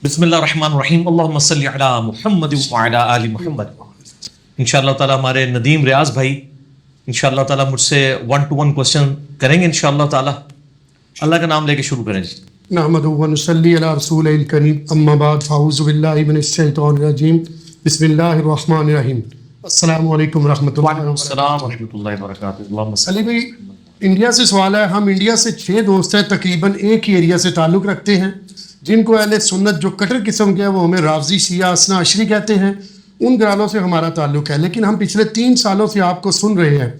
بسم اللہ الرحمن الرحیم، اللہم صلی علی محمد وعلی آل محمد۔ انشاءاللہ تعالیٰ ہمارے ندیم ریاض بھائی انشاءاللہ تعالیٰ مجھ سے 1-to-1 کوسچن کریں گے انشاءاللہ تعالیٰ۔ اللہ کا نام لے کے شروع کریں جی۔ نحمدہ و نصلی علی رسولہ الکریم، اما بعد فاعوذ باللہ من الشیطان الرجیم، بسم اللہ الرحمن الرحیم۔ السلام علیکم ورحمۃ اللہ وبرکاتہ۔ السلام ورحمۃ اللہ وبرکاتہ۔ اللہم صلی۔ علی بھائی، انڈیا سے سوال ہے۔ ہم انڈیا سے 6 دوست ہیں، تقریباً ایک ہی ایریا سے تعلق رکھتے ہیں، جن کو اہل سنت جو کٹر قسم کے ہیں وہ ہمیں رافضی، شیعہ، اثنا عشری کہتے ہیں۔ ان گھرانوں سے ہمارا تعلق ہے، لیکن ہم پچھلے 3 سالوں سے آپ کو سن رہے ہیں۔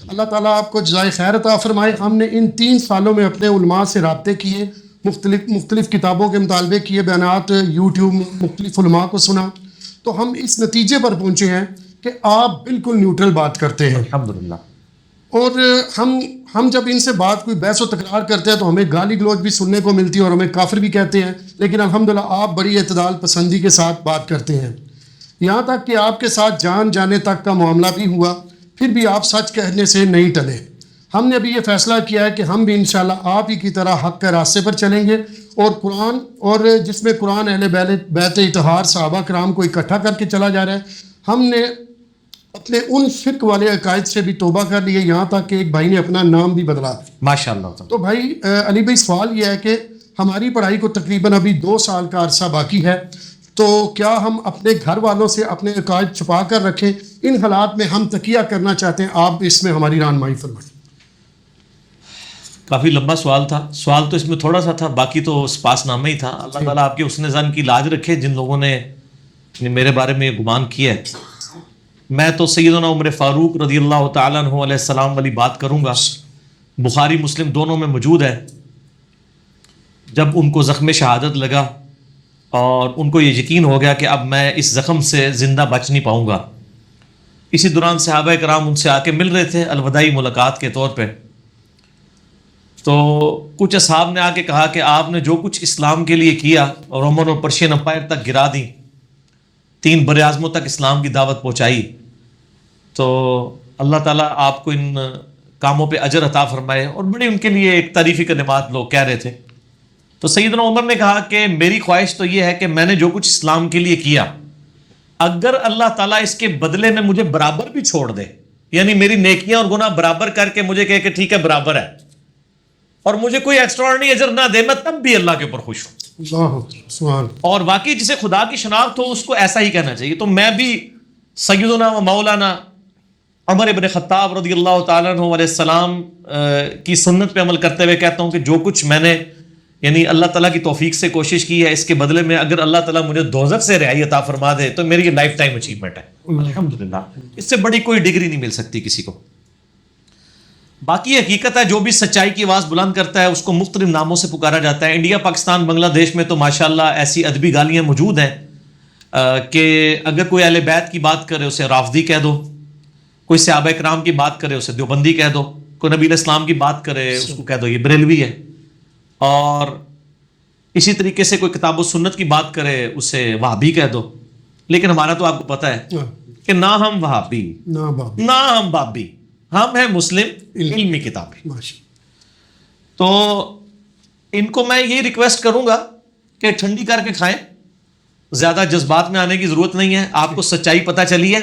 اللہ تعالیٰ آپ کو جزائے خیر عطا فرمائے۔ ہم نے ان 3 سالوں میں اپنے علماء سے رابطے کیے، مختلف کتابوں کے مطالبے کیے، بیانات یوٹیوب مختلف علماء کو سنا، تو ہم اس نتیجے پر پہنچے ہیں کہ آپ بالکل نیوٹرل بات کرتے ہیں الحمدللہ۔ اور ہم جب ان سے بات کوئی بحث و تکرار کرتے ہیں تو ہمیں گالی گلوچ بھی سننے کو ملتی ہے اور ہمیں کافر بھی کہتے ہیں، لیکن الحمدللہ آپ بڑی اعتدال پسندی کے ساتھ بات کرتے ہیں، یہاں تک کہ آپ کے ساتھ جان جانے تک کا معاملہ بھی ہوا، پھر بھی آپ سچ کہنے سے نہیں ٹلے۔ ہم نے ابھی یہ فیصلہ کیا ہے کہ ہم بھی انشاءاللہ آپ ہی کی طرح حق کے راستے پر چلیں گے، اور قرآن، اور جس میں قرآن اہل بیت اطہار صحابہ کرام کو اکٹھا کر کے چلا جا رہا ہے۔ ہم نے اپنے ان شرک والے عقائد سے بھی توبہ کر لیے، یہاں تک کہ ایک بھائی نے اپنا نام بھی بدلا۔ ماشاءاللہ۔ تو بھائی علی بھائی، سوال یہ ہے کہ ہماری پڑھائی کو تقریباً ابھی 2 سال کا عرصہ باقی ہے، تو کیا ہم اپنے گھر والوں سے اپنے عقائد چھپا کر رکھیں؟ ان حالات میں ہم تقیہ کرنا چاہتے ہیں، آپ اس میں ہماری رہنمائی فرمائیں۔ کافی لمبا سوال تھا، سوال تو اس میں تھوڑا سا تھا، باقی تو سپاس نامہ ہی تھا۔ اللہ تعالیٰ آپ کے حسن ظن کی لاج رکھے جن لوگوں نے میرے بارے میں گمان کیا ہے۔ میں تو سیدنا عمر فاروق رضی اللہ تعالیٰ عنہ علیہ السلام والی بات کروں گا، بخاری مسلم دونوں میں موجود ہے۔ جب ان کو زخم شہادت لگا اور ان کو یہ یقین ہو گیا کہ اب میں اس زخم سے زندہ بچ نہیں پاؤں گا، اسی دوران صحابہ کرام ان سے آ کے مل رہے تھے الوداعی ملاقات کے طور پہ، تو کچھ اصحاب نے آ کے کہا کہ آپ نے جو کچھ اسلام کے لیے کیا اور رومن اور پرشین امپائر تک گرا دی، 3 براعظموں تک اسلام کی دعوت پہنچائی، تو اللہ تعالیٰ آپ کو ان کاموں پہ اجر عطا فرمائے، اور بڑی ان کے لیے ایک تعریفی کلمات لوگ کہہ رہے تھے۔ تو سیدنا عمر نے کہا کہ میری خواہش تو یہ ہے کہ میں نے جو کچھ اسلام کے لیے کیا، اگر اللہ تعالیٰ اس کے بدلے میں مجھے برابر بھی چھوڑ دے، یعنی میری نیکیاں اور گناہ برابر کر کے مجھے کہے کہ ٹھیک ہے برابر ہے، اور مجھے کوئی ایکسٹراڈنری اجر نہ دے، میں تب بھی اللہ کے اوپر خوش ہوں۔ سبحان۔ اور واقعی جسے خدا کی شناخت ہو اس کو ایسا ہی کہنا چاہیے۔ تو میں بھی سیدنا و مولانا عمر ابن خطاب رضی اللہ تعالیٰ عنہ علیہ السلام کی سنت پہ عمل کرتے ہوئے کہتا ہوں کہ جو کچھ میں نے یعنی اللہ تعالیٰ کی توفیق سے کوشش کی ہے، اس کے بدلے میں اگر اللہ تعالیٰ مجھے دوزخ سے رہائی عطا فرما دے تو میری یہ لائف ٹائم اچیومنٹ ہے، الحمدللہ۔ اس سے بڑی کوئی ڈگری نہیں مل سکتی کسی کو۔ باقی حقیقت ہے، جو بھی سچائی کی آواز بلند کرتا ہے اس کو مختلف ناموں سے پکارا جاتا ہے۔ انڈیا، پاکستان، بنگلہ دیش میں تو ماشاءاللہ ایسی ادبی گالیاں موجود ہیں کہ اگر کوئی اہل بیت کی بات کرے اسے رافضی کہہ دو، کوئی صحابہ کرام کی بات کرے اسے دیوبندی کہہ دو، کوئی نبی علیہ السلام کی بات کرے اس کو کہہ دو یہ بریلوی ہے، اور اسی طریقے سے کوئی کتاب و سنت کی بات کرے اسے وہابی کہہ دو۔ لیکن ہمارا تو آپ کو پتہ ہے کہ نہ ہم وہابی نہ ہم بابی، ہم ہیں مسلم علمی کتابی۔ تو ان کو میں یہ ریکویسٹ کروں گا کہ ٹھنڈی کر کے کھائیں، زیادہ جذبات میں آنے کی ضرورت نہیں ہے۔ آپ کو سچائی پتہ چلی ہے،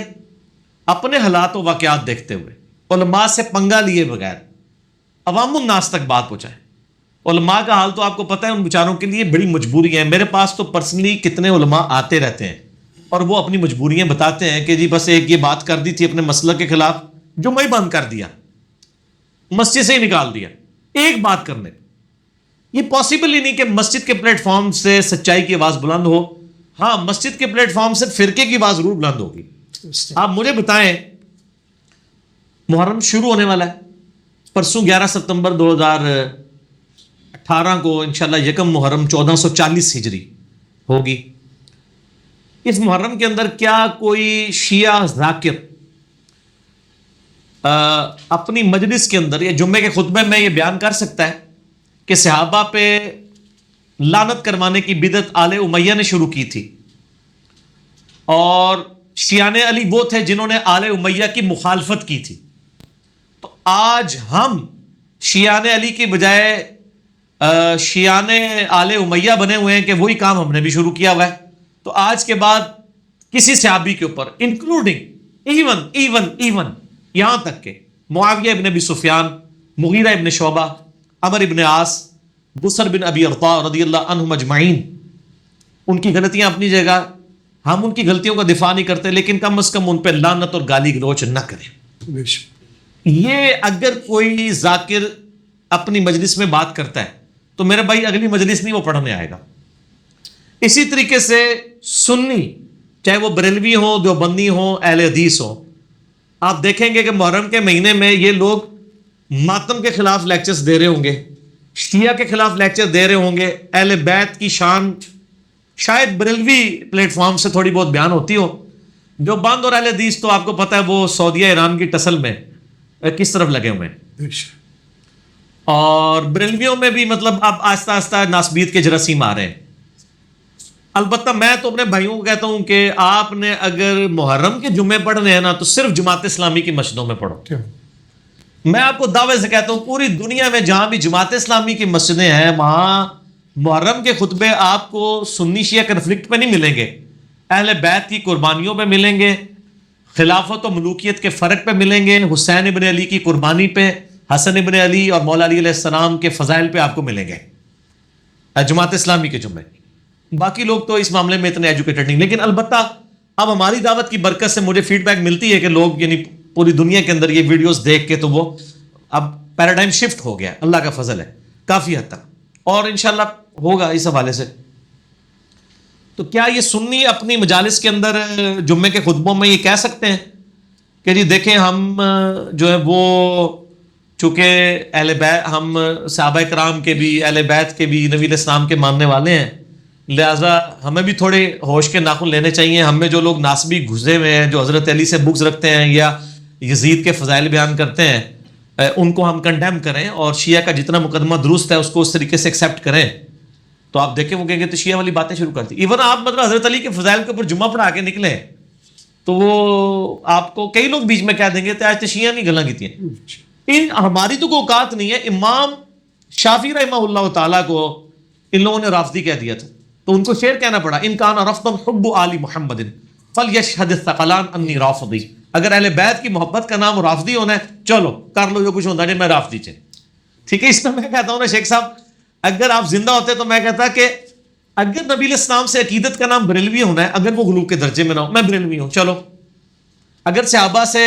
اپنے حالات و واقعات دیکھتے ہوئے، علماء سے پنگا لیے بغیر عوام الناس تک بات پہنچائیں۔ علماء کا حال تو آپ کو پتہ ہے، ان بیچاروں کے لیے بڑی مجبوری ہے۔ میرے پاس تو پرسنلی کتنے علماء آتے رہتے ہیں اور وہ اپنی مجبوریاں بتاتے ہیں کہ جی بس ایک یہ بات کر دی تھی اپنے مسلک کے خلاف، جو میں بند کر دیا، مسجد سے ہی نکال دیا ایک بات کرنے۔ یہ پاسبل ہی نہیں کہ مسجد کے پلیٹ فارم سے سچائی کی آواز بلند ہو۔ ہاں، مسجد کے پلیٹ فارم سے فرقے کی آواز ضرور بلند ہوگی۔ آپ مجھے بتائیں، محرم شروع ہونے والا ہے، پرسوں 11 ستمبر 2018 کو انشاءاللہ 1 محرم 1440 ہجری ہوگی۔ اس محرم کے اندر کیا کوئی شیعہ ذاکر اپنی مجلس کے اندر یا جمعے کے خطبے میں یہ بیان کر سکتا ہے کہ صحابہ پہ لعنت کروانے کی بدعت آل امیہ نے شروع کی تھی، اور شیعان علی وہ تھے جنہوں نے آل امیہ کی مخالفت کی تھی؟ تو آج ہم شیعان علی کی بجائے شیعان آل امیہ بنے ہوئے ہیں کہ وہی کام ہم نے بھی شروع کیا ہوا ہے. تو آج کے بعد کسی صحابی کے اوپر انکلوڈنگ ایون یہاں تک کہ معاویہ ابن ابی سفیان، مغیرہ ابن شعبہ، عمر ابن عاص، بصر بن ابی ارطاء رضی اللہ عنہم اجمعین، ان کی غلطیاں اپنی جگہ، ہم ان کی غلطیوں کا دفاع نہیں کرتے، لیکن کم از کم ان پہ لعنت اور گالی گلوچ نہ کریں. یہ اگر کوئی ذاکر اپنی مجلس میں بات کرتا ہے تو میرے بھائی اگلی مجلس نہیں وہ پڑھنے آئے گا. اسی طریقے سے سنی، چاہے وہ بریلوی ہوں، دیوبندی ہوں، اہل حدیث ہوں، آپ دیکھیں گے کہ محرم کے مہینے میں یہ لوگ ماتم کے خلاف لیکچرز دے رہے ہوں گے، شیعہ کے خلاف لیکچر دے رہے ہوں گے، اہل بیت کی شان شاید بریلوی پلیٹ فارم سے تھوڑی بہت بیان ہوتی ہو. جو بند اور اہل حدیث تو آپ کو پتہ ہے وہ سعودیہ ایران کی ٹسل میں کس طرف لگے ہوئے ہیں. اور بریلویوں میں بھی مطلب اب آہستہ آہستہ ناسبیت کے جراثیم آ رہے ہیں. البتہ میں تو اپنے بھائیوں کو کہتا ہوں کہ آپ نے اگر محرم کے جمعے پڑھنے ہیں نا تو صرف جماعت اسلامی کی مسجدوں میں پڑھو. میں آپ کو دعوے سے کہتا ہوں پوری دنیا میں جہاں بھی جماعت اسلامی کی مسجدیں ہیں وہاں محرم کے خطبے آپ کو سنی شیعہ کنفلکٹ پہ نہیں ملیں گے، اہل بیت کی قربانیوں پہ ملیں گے، خلافت و ملوکیت کے فرق پہ ملیں گے، حسین ابن علی کی قربانی پہ، حسن ابن علی اور مولا علی علیہ السلام کے فضائل پہ آپ کو ملیں گے جماعت اسلامی کے جمعے. باقی لوگ تو اس معاملے میں اتنے ایجوکیٹڈ نہیں، لیکن البتہ اب ہماری دعوت کی برکت سے مجھے فیڈ بیک ملتی ہے کہ لوگ یعنی پوری دنیا کے اندر یہ ویڈیوز دیکھ کے تو وہ اب پیراڈائم شفٹ ہو گیا. اللہ کا فضل ہے کافی حد تک، اور انشاءاللہ ہوگا اس حوالے سے. تو کیا یہ سنی اپنی مجالس کے اندر جمعے کے خطبوں میں یہ کہہ سکتے ہیں کہ جی دیکھیں ہم جو ہے وہ چونکہ اہل بیت، ہم صحابہ کرام کے بھی، اہل بیت کے بھی، نبی علیہ السلام کے ماننے والے ہیں، لہٰذا ہمیں بھی تھوڑے ہوش کے ناخن لینے چاہیے. ہم میں جو لوگ ناسبی گھسے ہوئے ہیں، جو حضرت علی سے بغض رکھتے ہیں یا یزید کے فضائل بیان کرتے ہیں، ان کو ہم کنڈیم کریں اور شیعہ کا جتنا مقدمہ درست ہے اس کو اس طریقے سے ایکسیپٹ کریں. تو آپ دیکھیں وہ کہیں گے تو شیعہ والی باتیں شروع کر دی. ایون آپ مطلب حضرت علی کے فضائل کے اوپر جمعہ پڑھا کے نکلیں تو وہ آپ کو کئی لوگ بیچ میں کہہ دیں گے تو آج تو شیعہ نہیں گلاں کی ہیں. ہماری تو کوئی اوقات نہیں ہے. امام شافعی رحمہ اللہ تعالیٰ کو ان لوگوں نے رافضی کہہ دیا تھا تو ان کو شعر کہنا پڑا، ان کان رفضا حب آل محمد فلیشہد الثقلان انی رافضی. اگر اہل بیت کی محبت کا نام رافضی ہونا ہے چلو کر لو جو کچھ ہوتا ہے میں رافضی چاہے. ٹھیک ہے، اس میں کہتا ہوں نا شیخ صاحب اگر آپ زندہ ہوتے تو میں کہتا کہ اگر نبی علیہ السلام سے عقیدت کا نام بریلوی ہونا ہے، اگر وہ غلو کے درجے میں نہ ہو، میں بریلوی ہوں چلو. اگر صحابہ سے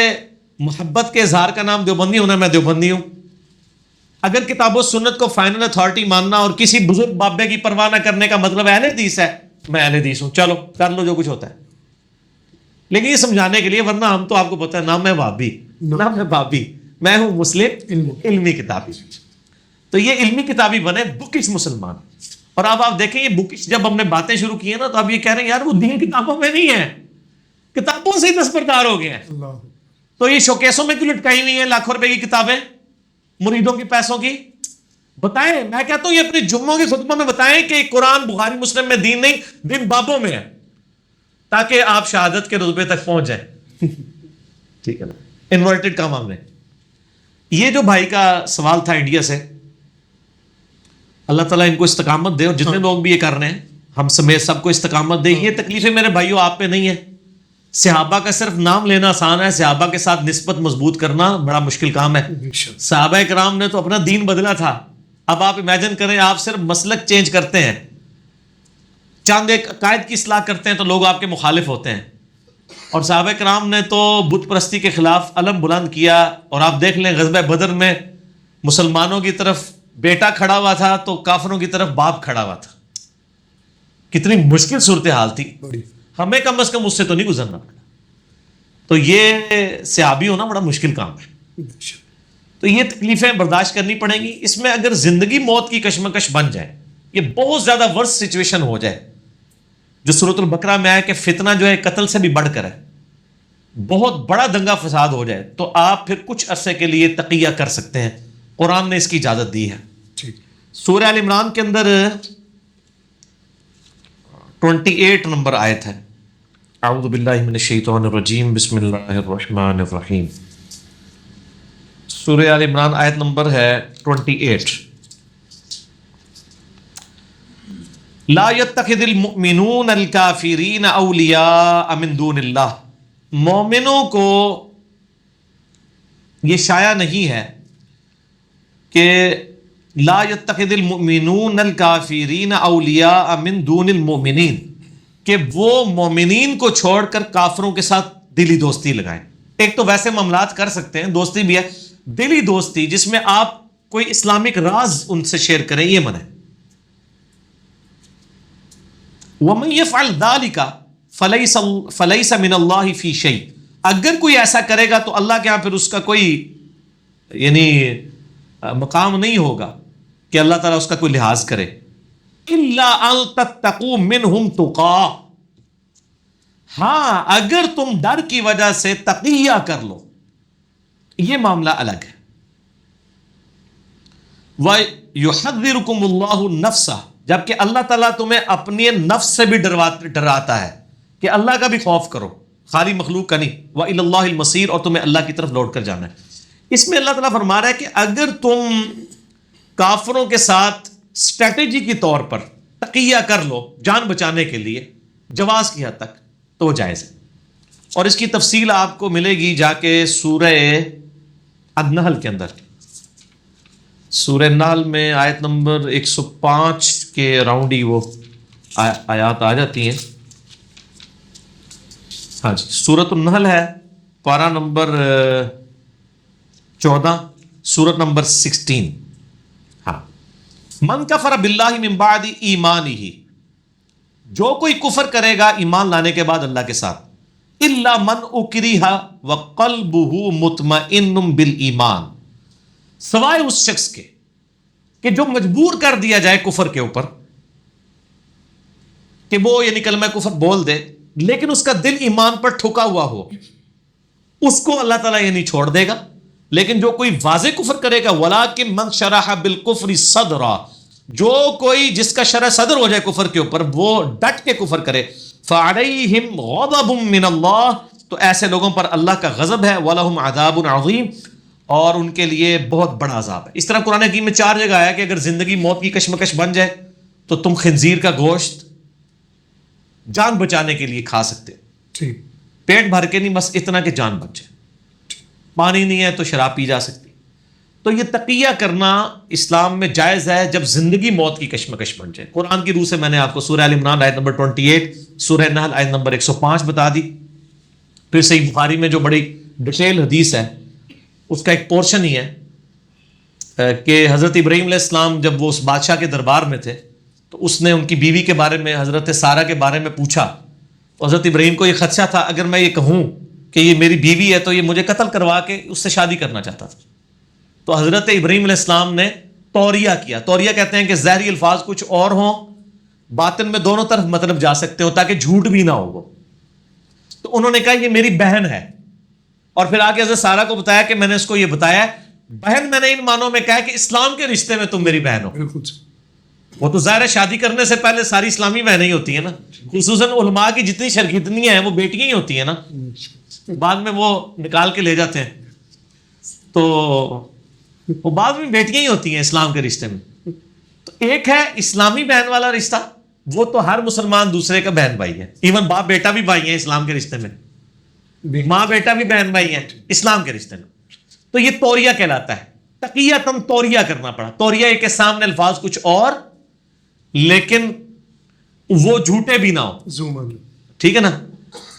محبت کے اظہار کا نام دیوبندی ہونا ہے، میں دیوبندی ہوں. اگر کتاب و سنت کو فائنل اتھارٹی ماننا اور کسی بزرگ بابے کی پرواہ نہ کرنے کا مطلب اہل حدیث ہے، میں اہل حدیث ہوں چلو کر لو جو کچھ ہوتا ہے. لیکن یہ سمجھانے کے لیے، ورنہ ہم تو آپ کو پتہ ہے نہ میں وہابی نہ میں بابی، میں ہوں مسلم علمی کتابی. تو یہ علمی کتابی بنے بکش مسلمان. اور اب آپ دیکھیں یہ بکش جب ہم نے باتیں شروع کی ہیں نا تو اب یہ کہہ رہے ہیں یار وہ دین کتابوں میں نہیں ہے، کتابوں سے ہی دستبردار ہو گئے ہیں. تو یہ شوکیسوں میں کیوں لٹکائی ہوئی ہیں لاکھوں روپے کی کتابیں مریدوں کے پیسوں کی؟ بتائیں. میں کہتا ہوں یہ اپنے جمعوں کے خطبوں میں بتائیں کہ قرآن بخاری مسلم میں دین نہیں، دین بابوں میں ہے، تاکہ آپ شہادت کے رتبے تک پہنچ جائیں. ٹھیک ہے نا، انورٹڈ کام ہم نے. یہ جو بھائی کا سوال تھا انڈیا سے، اللہ تعالیٰ ان کو استقامت دے، اور جتنے لوگ بھی یہ کر رہے ہیں ہم سمیت سب کو استقامت دے. یہ تکلیفیں میرے بھائیوں آپ پہ نہیں ہیں. صحابہ کا صرف نام لینا آسان ہے، صحابہ کے ساتھ نسبت مضبوط کرنا بڑا مشکل کام ہے. صحابہ کرام نے تو اپنا دین بدلا تھا. اب آپ امیجن کریں آپ صرف مسلک چینج کرتے ہیں، چاند ایک عقائد کی اصلاح کرتے ہیں تو لوگ آپ کے مخالف ہوتے ہیں. اور صحابہ کرام نے تو بت پرستی کے خلاف علم بلند کیا. اور آپ دیکھ لیں غزوہ بدر میں مسلمانوں کی طرف بیٹا کھڑا ہوا تھا تو کافروں کی طرف باپ کھڑا ہوا تھا. کتنی مشکل صورتحال تھی. ہمیں کم از کم اس سے تو نہیں گزرنا. تو یہ صحابی ہونا بڑا مشکل کام ہے. تو یہ تکلیفیں برداشت کرنی پڑیں گی. اس میں اگر زندگی موت کی کشمکش بن جائے، یہ بہت زیادہ ورس سچویشن ہو جائے، جو سورۃ البقرہ میں آیا کہ فتنہ جو ہے قتل سے بھی بڑھ کر ہے، بہت بڑا دنگا فساد ہو جائے، تو آپ پھر کچھ عرصے کے لیے تقیہ کر سکتے ہیں. قرآن نے اس کی اجازت دی ہے. سورہ آل عمران کے اندر 28 نمبر آیت ہے. اعوذ باللہ من الشیطان الرجیم بسم اللہ الرحمن الرحیم. سورہ آل عمران آیت نمبر ہے 28. لا يتخذ المؤمنون الکافرین اولیاء من دون اللہ، مومنوں کو یہ شایع نہیں ہے کہ لا يتخذ المؤمنون الکافرین اولیاء من دون المؤمنین، کہ وہ مومنین کو چھوڑ کر کافروں کے ساتھ دلی دوستی لگائیں. ایک تو ویسے معاملات کر سکتے ہیں، دوستی بھی ہے، دلی دوستی جس میں آپ کوئی اسلامک راز ان سے شیئر کریں، یہ منع ہے. وَمَن يَفْعَلْ ذَلِكَ فَلَيْسَ مِنَ اللَّهِ فِي شَيْءٍ، اگر کوئی ایسا کرے گا تو اللہ کے ہاں پھر اس کا کوئی یعنی مقام نہیں ہوگا کہ اللہ تعالیٰ اس کا کوئی لحاظ کرے. إِلَّا أَن تَتَّقُوا مِنْهُمْ تُقَاةً، ہاں اگر تم ڈر کی وجہ سے تقیہ کر لو، یہ معاملہ الگ ہے. وَيُحَذِّرُكُمُ اللَّهُ نَفْسَهُ، جبکہ اللہ تعالیٰ تمہیں اپنے نفس سے بھی ڈراتا ہے کہ اللہ کا بھی خوف کرو، خالی مخلوق کا نہیں. وَإِلَى اللَّهِ الْمَصِيرُ، اور تمہیں اللہ کی طرف لوٹ کر جانا ہے. اس میں اللہ تعالیٰ فرما رہا ہے کہ اگر تم کافروں کے ساتھ اسٹریٹجی کی طور پر تقیہ کر لو جان بچانے کے لیے جواز کی حد تک، تو وہ جائز ہے. اور اس کی تفصیل آپ کو ملے گی جا کے سورہ النحل کے اندر. سورہ نحل میں آیت نمبر 105 کے راؤنڈ ہی وہ آیات آ جاتی ہیں. ہاں جی، سورۃ النحل ہے، پارہ نمبر 14، سورت نمبر 16. ہاں، من کفر باللہ من بعد ایمانہ، جو کوئی کفر کرے گا ایمان لانے کے بعد اللہ کے ساتھ، الا من اکرہ وقلبہ مطمئن بالایمان، سوائے اس شخص کے کہ جو مجبور کر دیا جائے کفر کے اوپر، کہ وہ یعنی کلمہ کفر بول دے لیکن اس کا دل ایمان پر ٹھکا ہوا ہو، اس کو اللہ تعالیٰ یہ نہیں چھوڑ دے گا. لیکن جو کوئی واضح کفر کرے گا، وَلَٰكِن مَنْ شَرَحَ بِالْكُفْرِ صَدْرًا، جو کوئی جس کا شرح صدر ہو جائے کفر کے اوپر، وہ ڈٹ کے کفر کرے، فَعَلَيْهِمْ غَضَبٌ مِّنَ اللَّهِ، تو ایسے لوگوں پر اللہ کا غضب ہے، وَلَهُمْ عَذَابٌ عَظِيمٌ، اور ان کے لیے بہت بڑا عذاب ہے. اس طرح قرآن حکیم میں 4 جگہ آیا کہ اگر زندگی موت کی کشمکش بن جائے تو تم خنزیر کا گوشت جان بچانے کے لیے کھا سکتے، ٹھیک، پیٹ بھر کے نہیں، بس اتنا کہ جان بچ جائے. پانی نہیں ہے تو شراب پی جا سکتی. تو یہ تقیہ کرنا اسلام میں جائز ہے جب زندگی موت کی کشمکش بن جائے. قرآن کی روح سے میں نے آپ کو سورہ ال عمران آیت نمبر 28، سورہ نحل آیت نمبر 105 بتا دی. پھر صحیح بخاری میں جو بڑی ڈیٹیل حدیث ہے اس کا ایک پورشن ہی ہے کہ حضرت ابراہیم علیہ السلام جب وہ اس بادشاہ کے دربار میں تھے تو اس نے ان کی بیوی کے بارے میں، حضرت سارہ کے بارے میں پوچھا. تو حضرت ابراہیم کو یہ خدشہ تھا اگر میں یہ کہوں کہ یہ میری بیوی ہے تو یہ مجھے قتل کروا کے اس سے شادی کرنا چاہتا تھا. تو حضرت ابراہیم علیہ السلام نے توریہ کیا. توریہ کہتے ہیں کہ ظاہری الفاظ کچھ اور ہوں، باطن میں دونوں طرف مطلب جا سکتے ہو تاکہ جھوٹ بھی نہ ہو وہ. تو انہوں نے کہا یہ میری بہن ہے، اور پھر آگے حضرت سارہ کو بتایا کہ میں نے اس کو یہ بتایا بہن، میں نے ان معنوں میں کہا کہ اسلام کے رشتے میں تم میری بہن ہو. بالکل. وہ تو ظاہر ہے شادی کرنے سے پہلے ساری اسلامی بہنیں ہی ہوتی ہیں نا، خصوصاً علماء کی جتنی شرکتنیاں ہیں وہ بیٹیاں ہی ہوتی ہیں نا، بعد میں وہ نکال کے لے جاتے ہیں، تو وہ بعد میں بیٹیاں ہی ہوتی ہیں اسلام کے رشتے میں. تو ایک ہے اسلامی بہن والا رشتہ، وہ تو ہر مسلمان دوسرے کا بہن بھائی ہے، ایون باپ بیٹا بھی بھائی ہیں اسلام کے رشتے میں، ماں بیٹا بھی بہن بھائی ہیں اسلام کے رشتے میں. تو یہ توریہ کہلاتا ہے. تقیہ توریہ کرنا پڑا. توریہ ایک کے سامنے الفاظ کچھ اور لیکن وہ جھوٹے بھی نہ ہو، ٹھیک ہے نا.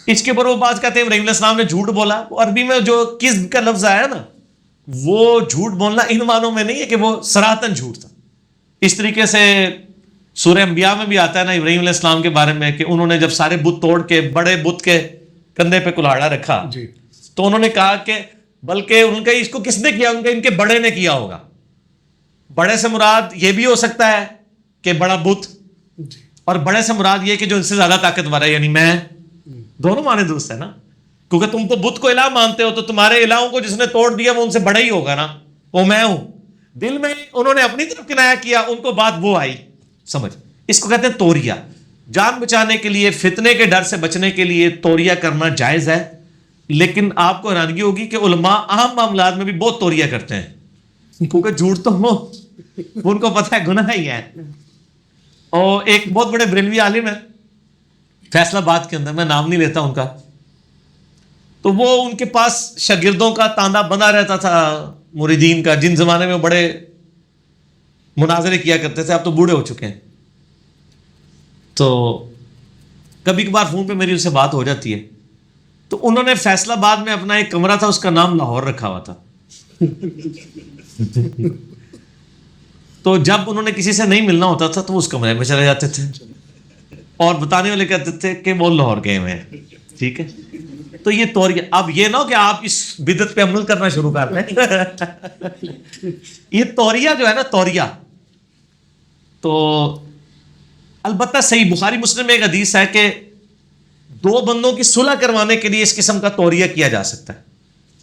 اس کے اوپر وہ بات کہتے ہیں ابراہیم علیہ السلام نے جھوٹ بولا. عربی میں جو کذب کا لفظ آیا نا، وہ جھوٹ بولنا ان معنوں میں نہیں ہے کہ وہ سراہتاً جھوٹ تھا. اس طریقے سے سورہ انبیاء میں بھی آتا ہے نا ابراہیم علیہ السلام کے بارے میں کہ انہوں نے جب سارے بت توڑ کے بڑے بت کے کندھے پہ کلاڑا رکھا جی، تو انہوں نے کہا کہ بلکہ ان کا اس کو کس نے کیا، ان کے بڑے نے کیا ہوگا. بڑے سے مراد یہ بھی ہو سکتا ہے کہ بڑا بت، اور بڑے سے مراد یہ کہ جو ان سے زیادہ طاقتور ہے، یعنی میں. دونوں معنی درست ہے نا، کیونکہ تم تو بت کو الہ مانتے ہو تو تمہارے الہوں کو جس نے توڑ دیا وہ ان سے بڑا ہی ہوگا نا، وہ میں ہوں. دل میں انہوں نے اپنی طرف کنایا کیا، ان کو بات وہ آئی سمجھ. اس کو کہتے ہیں توریہ. جان بچانے کے لیے، فتنے کے ڈر سے بچنے کے لیے توریہ کرنا جائز ہے. لیکن آپ کو حیرانگی ہوگی کہ علماء عام معاملات میں بھی بہت توریہ کرتے ہیں، کیونکہ جھوٹ تو ہو ان کو پتہ ہے گناہ ہی ہے. اور ایک بہت بڑے بریلوی عالم ہیں فیصل آباد کے اندر, میں نام نہیں لیتا ان کا, تو وہ ان کے پاس شاگردوں کا تاندا بنا رہتا تھا مریدین کا, جن زمانے میں بڑے مناظرے کیا کرتے تھے, اب تو بوڑھے ہو چکے ہیں. تو کبھی کبھار فون پہ میری ان سے بات ہو جاتی ہے, تو انہوں نے فیصل آباد میں اپنا ایک کمرہ تھا, اس کا نام لاہور رکھا ہوا تھا. تو جب انہوں نے کسی سے نہیں ملنا ہوتا تھا تو اس کمرے میں چلے جاتے تھے, اور بتانے والے کہتے تھے کہ وہ لاہور گئے ہوئے ہیں. ٹھیک ہے, تو یہ توریہ. اب یہ نہ ہو کہ آپ اس بدعت پہ عمل کرنا شروع کر دیں. یہ توریہ جو ہے نا, توریہ, تو البتہ صحیح بخاری مسلم میں ایک حدیث ہے کہ دو بندوں کی صلح کروانے کے لیے اس قسم کا توریہ کیا جا سکتا ہے,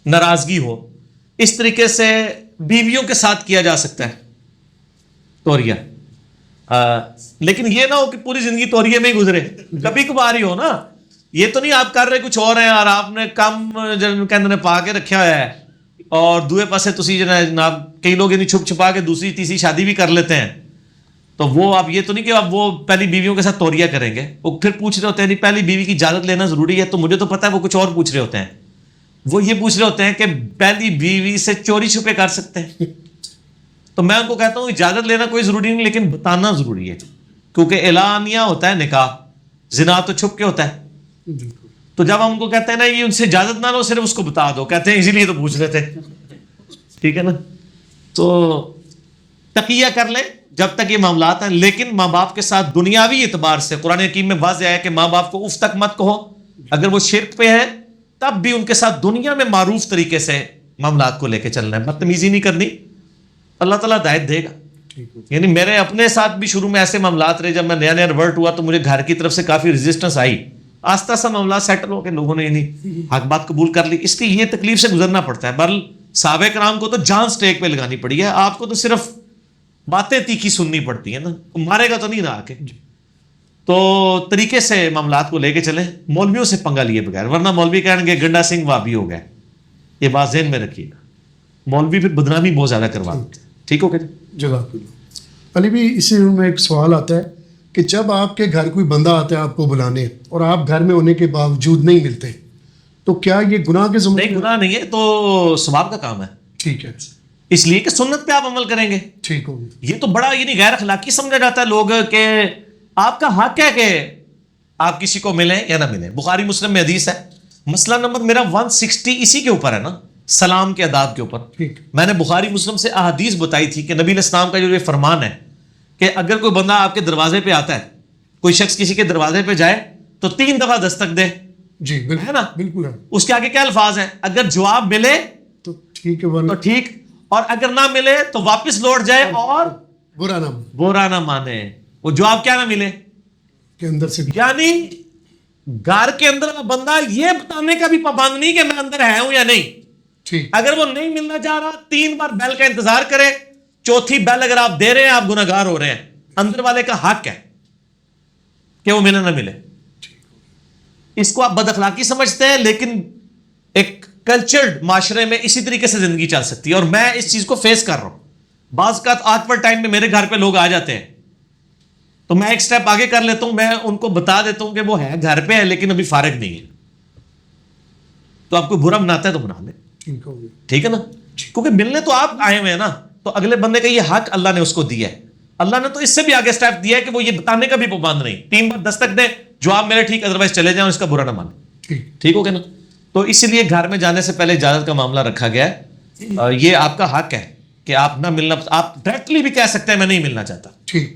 ناراضگی ہو اس طریقے سے بیویوں کے ساتھ کیا جا سکتا ہے توریہ. لیکن یہ نہ ہو کہ پوری زندگی توریے میں ہی گزرے, کبھی کبھار ہی ہو نا. یہ تو نہیں آپ کر رہے کچھ اور ہیں اور آپ نے کم نے پا کے رکھا ہوا ہے, اور دوسرے پاسے تسی جناب کئی لوگ یعنی چھپ چھپا کے دوسری تیسری شادی بھی کر لیتے ہیں. تو وہ آپ یہ تو نہیں کہ آپ وہ پہلی بیویوں کے ساتھ توریہ کریں گے, وہ پھر پوچھ رہے ہوتے ہیں نہیں پہلی بیوی کی اجازت لینا ضروری ہے, تو مجھے تو پتا ہے وہ کچھ اور پوچھ رہے ہوتے ہیں. وہ یہ پوچھ رہے ہوتے ہیں کہ پہلی بیوی سے چوری چھپے کر سکتے ہیں. تو میں ان کو کہتا ہوں اجازت لینا کوئی ضروری نہیں, لیکن بتانا ضروری ہے, کیونکہ اعلانیہ ہوتا ہے نکاح, زنا تو چھپ کے ہوتا ہے. تو جب ہم ان کو کہتے ہیں نا یہ ان سے اجازت نہ لو, صرف اس کو بتا دو, کہتے ہیں اسی لیے تو پوچھ رہے تھے. ٹھیک ہے نا, تو تقیہ کر لیں جب تک یہ معاملات ہیں, لیکن ماں باپ کے ساتھ دنیاوی اعتبار سے قرآن حکیم میں واضح ہے کہ ماں باپ کو اف تک مت کہو, اگر وہ شرک پہ ہے تب بھی ان کے ساتھ دنیا میں معروف طریقے سے معاملات کو لے کے چلنا ہے, بدتمیزی نہیں کرنی. اللہ تعالیٰ ہدایت دے گا. یعنی میرے اپنے ساتھ بھی شروع میں ایسے معاملات رہے, جب میں نیا نیا ریورٹ ہوا تو مجھے گھر کی طرف سے کافی ریزسٹنس آئی, آہستہ آہستہ معاملات سیٹل ہو کے لوگوں نے یعنی حق بات قبول کر لی. اس کی یہ تکلیف سے گزرنا پڑتا ہے. بہرحال صحابہ کرام کو تو جان سٹیک پہ لگانی پڑی ہے, آپ کو تو صرف باتیں تیکھی سننی پڑتی ہیں نا, مارے گا تو نہیں رہا کے. تو طریقے سے معاملات کو لے کے چلیں, مولویوں سے پنگا لیے بغیر, ورنہ مولوی کہیں گے گنڈا سنگھ وابی ہو گئے. یہ بات ذہن میں رکھیے گا, مولوی پھر بدنامی بہت زیادہ کروا دیتے ہیں. ٹھیک ہو گیا جزاک اللہ. علی بھی اسی میں ایک سوال آتا ہے کہ جب آپ کے گھر کوئی بندہ آتا ہے آپ کو بلانے, اور آپ گھر میں ہونے کے باوجود نہیں ملتے, تو کیا یہ گناہ کے ضمن؟ نہیں, گناہ نہیں ہے, تو ثواب کا کام ہے. ٹھیک ہے, اس لیے کہ سنت پہ آپ عمل کریں گے. ٹھیک ہو گیا. یہ تو بڑا یعنی غیر اخلاقی سمجھا جاتا ہے لوگ کہ آپ کا حق ہے کہ آپ کسی کو ملیں یا نہ ملیں. بخاری مسلم میں حدیث ہے, مسئلہ نمبر میرا 160 اسی کے اوپر ہے نا, سلام کے آداب کے اوپر. میں نے بخاری مسلم سے احادیث بتائی تھی کہ نبی علیہ السلام کا جو یہ فرمان ہے کہ اگر کوئی بندہ آپ کے دروازے پہ آتا ہے, کوئی شخص کسی کے دروازے پہ جائے تو 3 دفعہ دستک دے. جی بالکل ہے نا, بالکل ہے. اس کے آگے کیا الفاظ ہیں, اگر جواب ملے تو ٹھیک ہے, تو ٹھیک, اور اگر نہ ملے تو واپس لوٹ جائے اور برا نہ مانے. وہ جواب کیا نہ ملے کے اندر سے, یعنی گھر کے اندر بندہ یہ بتانے کا بھی پابند نہیں کہ میں اندر ہے ہوں یا نہیں. اگر وہ نہیں ملنا چاہ رہا 3 بار بیل کا انتظار کرے, 4تھی بیل اگر آپ دے رہے ہیں آپ گناہگار ہو رہے ہیں. اندر والے کا حق ہے کہ وہ ملے نہ ملے. اس کو آپ بد اخلاقی سمجھتے ہیں, لیکن ایک کلچرڈ معاشرے میں اسی طریقے سے زندگی چل سکتی ہے, اور میں اس چیز کو فیس کر رہا ہوں. بعض کا آج پر ٹائم میں میرے گھر پہ لوگ آ جاتے ہیں تو میں ایک سٹیپ آگے کر لیتا ہوں, میں ان کو بتا دیتا ہوں کہ وہ ہے گھر پہ ہے لیکن ابھی فارغ نہیں ہے. تو آپ کو برا بناتا ہے تو بنا لے, ٹھیک ہے نا, کیونکہ ملنے تو آپ آئے ہوئے ہیں نا, تو اگلے بندے کا یہ حق اللہ نے اس کو دیا ہے. اللہ نے تو اس سے بھی آگے سٹیپ دیا ہے کہ وہ یہ بتانے کا بھی پابند نہیں, 3 بار دستک دے, جواب میرے ٹھیک, ادروائز چلے جائیں, اس کا برا نہ مانے. ٹھیک ہو گیا نا. تو اسی لیے گھر میں جانے سے پہلے اجازت کا معاملہ رکھا گیا ہے. یہ آپ کا حق ہے کہ آپ نہ ملنا, آپ ڈائریکٹلی بھی کہہ سکتے ہیں میں نہیں ملنا چاہتا,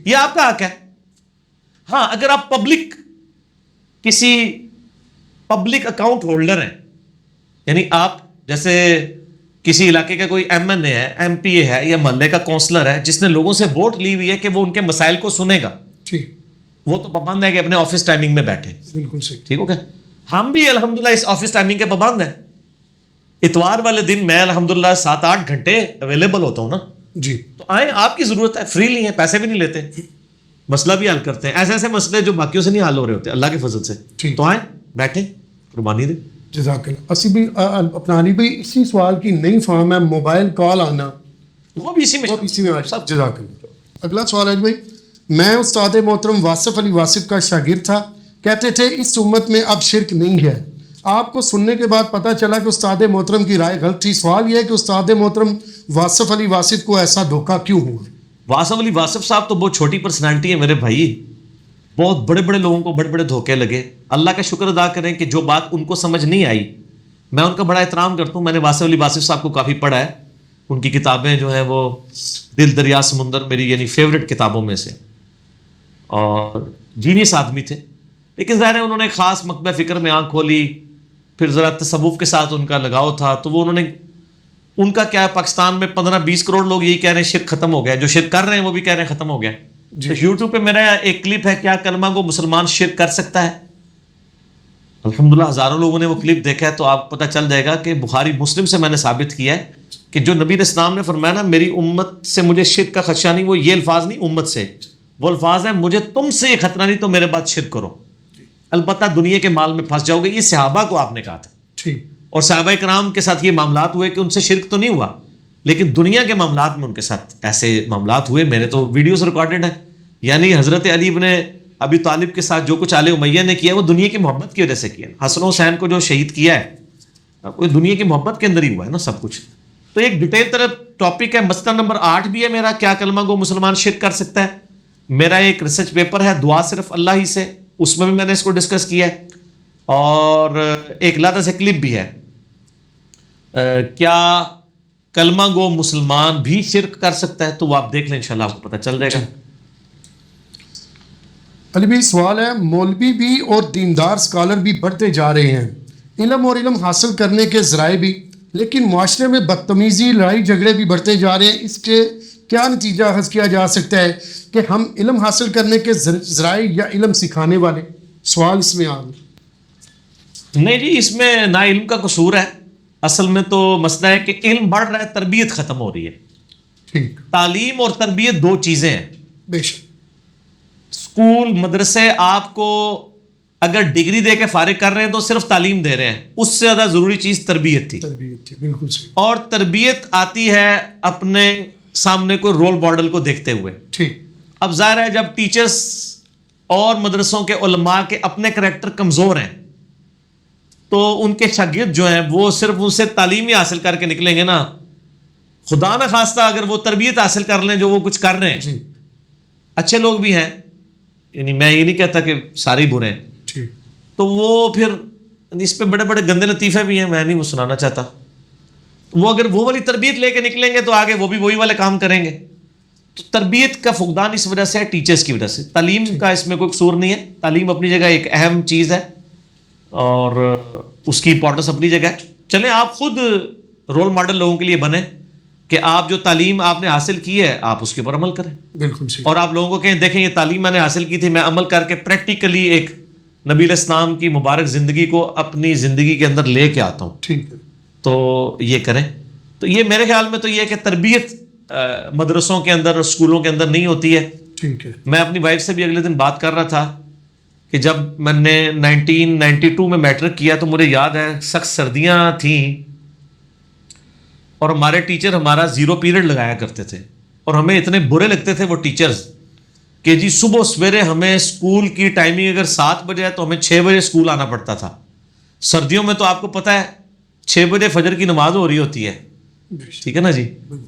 یہ آپ کا حق ہے. ہاں, اگر آپ پبلک کسی پبلک اکاؤنٹ ہولڈر ہیں, یعنی آپ جیسے کسی علاقے کا کوئی ایم این اے ہے, ایم پی اے ہے, یا محلے کا کونسلر ہے جس نے لوگوں سے ووٹ لی ہوئی ہے کہ وہ ان کے مسائل کو سنے گا, وہ تو پابند ہے کہ اپنے آفس ٹائمنگ میں بیٹھے. بالکل صحیح, ٹھیک ہو گیا. ہم بھی الحمدللہ اس آفس ٹائمنگ کے پابند ہیں. اتوار والے دن میں الحمدللہ 7-8 گھنٹے اویلیبل ہوتا ہوں نا. جی, تو آئیں, آپ کی ضرورت ہے, فری نہیں ہے, پیسے بھی نہیں لیتے, مسئلہ بھی حل کرتے ہیں. ایسے ایسے مسئلے جو باقیوں سے نہیں حل ہو رہے ہوتے اللہ کے فضل سے, تو آئیں, بیٹھیں, قربانی دیں. جزاک اللہ. اسی بھی اپنا علی بھائی اسی سوال کی نہیں فہم ہے, موبائل کال آنا وہ بھی اسی میں سب. جزاک اللہ. اگلا سوال ہے بھائی, میں استاد محترم واصف علی واصف کا شاگرد تھا. کہتے تھے اس امت میں اب شرک نہیں ہے. آپ کو سننے کے بعد پتہ چلا کہ استاد محترم کی رائے غلط تھی. سوال یہ ہے کہ استاد محترم واصف علی واصف کو ایسا دھوکہ کیوں ہوا؟ واصف علی واصف صاحب تو بہت چھوٹی پرسنالٹی ہے میرے بھائی. بہت بڑے بڑے لوگوں کو بڑے بڑے دھوکے لگے. اللہ کا شکر ادا کریں کہ جو بات ان کو سمجھ نہیں آئی, میں ان کا بڑا احترام کرتا ہوں. میں نے واصف علی واصف صاحب کو کافی پڑھا ہے. ان کی کتابیں جو ہیں وہ دل دریا سمندر میری یعنی فیوریٹ کتابوں میں سے, اور جینیس آدمی تھے. لیکن ظاہر ہے انہوں نے خاص مکتبہ فکر میں آنکھ کھولی, پھر ذرا تصوف کے ساتھ ان کا لگاؤ تھا, تو وہ انہوں نے, ان کا کیا ہے, پاکستان میں 15-20 کروڑ لوگ یہی کہہ رہے ہیں شرک ختم ہو گیا, جو شرک کر رہے ہیں وہ بھی کہہ رہے ہیں ختم ہو گیا. یوٹیوب پہ میرا ایک کلپ ہے, کیا کلمہ کو مسلمان شرک کر سکتا ہے. الحمدللہ ہزاروں لوگوں نے وہ کلپ دیکھا ہے, تو آپ پتہ چل جائے گا کہ بخاری مسلم سے میں نے ثابت کیا ہے کہ جو نبی اسلام نے فرمایا نا میری امت سے مجھے شرک کا خدشہ نہیں, وہ یہ الفاظ نہیں امت سے, وہ الفاظ ہیں مجھے تم سے یہ خطرہ نہیں تو میرے بعد شرک کرو, البتہ دنیا کے مال میں پھنس جاؤ گے. یہ صحابہ کو آپ نے کہا تھا, اور صحابہ کرام کے ساتھ یہ معاملات ہوئے کہ ان سے شرک تو نہیں ہوا, لیکن دنیا کے معاملات میں ان کے ساتھ ایسے معاملات ہوئے. میرے تو ویڈیوز ریکارڈڈ ہیں. یعنی حضرت علی ابن ابی طالب کے ساتھ جو کچھ آل امیہ نے کیا وہ دنیا کی محبت کی وجہ سے کیا. حسن حسین کو جو شہید کیا ہے وہ دنیا کی محبت کے اندر ہی ہوا ہے نا سب کچھ. تو ایک ڈیٹیل طرح ٹاپک ہے. مسئلہ نمبر 8 بھی ہے میرا, کیا کلمہ گو مسلمان شرک کر سکتا ہے. میرا ایک ریسرچ پیپر ہے دعا صرف اللہ ہی سے, اس میں بھی میں نے اس کو ڈسکس کیا ہے. اور ایک علیحدہ سے کلپ بھی ہے, کیا کلمہ گو مسلمان بھی شرک کر سکتا ہے, تو وہ آپ دیکھ لیں انشاءاللہ آپ کو پتہ چل جائے گا. علی بھائی سوال ہے, مولوی بھی اور دیندار اسکالر بھی بڑھتے جا رہے ہیں, علم اور علم حاصل کرنے کے ذرائع بھی, لیکن معاشرے میں بدتمیزی لڑائی جھگڑے بھی بڑھتے جا رہے ہیں. اس کے کیا نتیجہ اخذ کیا جا سکتا ہے کہ ہم علم حاصل کرنے کے ذرائع یا علم سکھانے والے؟ سوال اس میں نہیں جی, اس میں نہ علم کا قصور ہے. اصل میں تو مسئلہ ہے کہ علم بڑھ رہا ہے, تربیت ختم ہو رہی ہے. ٹھیک, تعلیم اور تربیت دو چیزیں ہیں. بے شک. اسکول مدرسے آپ کو اگر ڈگری دے کے فارغ کر رہے ہیں تو صرف تعلیم دے رہے ہیں, اس سے زیادہ ضروری چیز تربیت تھی. تربیت تھی, بالکل صحیح. اور تربیت آتی ہے اپنے سامنے کوئی رول ماڈل کو دیکھتے ہوئے. ٹھیک. اب ظاہر ہے جب ٹیچرز اور مدرسوں کے علماء کے اپنے کریکٹر کمزور ہیں تو ان کے شاگرد جو ہیں وہ صرف ان سے تعلیم ہی حاصل کر کے نکلیں گے نا. خدا نہ خواستہ اگر وہ تربیت حاصل کر لیں جو وہ کچھ کر رہے ہیں, جی, اچھے لوگ بھی ہیں, یعنی میں یہ نہیں کہتا کہ سارے ہی برے ہیں, ٹھیک, تو وہ پھر اس پہ بڑے بڑے گندے لطیفے بھی ہیں, میں نہیں وہ سنانا چاہتا. وہ اگر وہ والی تربیت لے کے نکلیں گے تو آگے وہ بھی وہی والے کام کریں گے. تو تربیت کا فقدان اس وجہ سے ہے, ٹیچرز کی وجہ سے. تعلیم کا اس میں کوئی قصور نہیں ہے, تعلیم اپنی جگہ ایک اہم چیز ہے اور اس کی امپورٹنس اپنی جگہ ہے. چلیں آپ خود رول ماڈل لوگوں کے لیے بنیں کہ آپ جو تعلیم آپ نے حاصل کی ہے آپ اس کے اوپر عمل کریں. بالکل صحیح. اور آپ لوگوں کو کہیں دیکھیں یہ تعلیم میں نے حاصل کی تھی, میں عمل کر کے پریکٹیکلی ایک نبی علیہ السلام کی مبارک زندگی کو اپنی زندگی کے اندر لے کے آتا ہوں. ٹھیک ہے. تو یہ کریں. تو یہ میرے خیال میں تو یہ ہے کہ تربیت مدرسوں کے اندر اور اسکولوں کے اندر نہیں ہوتی ہے. ٹھیک ہے. میں اپنی وائف سے بھی اگلے دن بات کر رہا تھا کہ جب میں نے 1992 میں میٹرک کیا تو مجھے یاد ہے سخت سردیاں تھیں اور ہمارے ٹیچر ہمارا 0 پیریڈ لگایا کرتے تھے, اور ہمیں اتنے برے لگتے تھے وہ ٹیچرز کہ جی صبح سویرے ہمیں اسکول کی ٹائمنگ اگر 7 بجے ہے تو ہمیں 6 بجے اسکول آنا پڑتا تھا. سردیوں میں تو آپ کو پتہ ہے 6 بجے فجر کی نماز ہو رہی ہوتی ہے, ٹھیک ہے نا جی.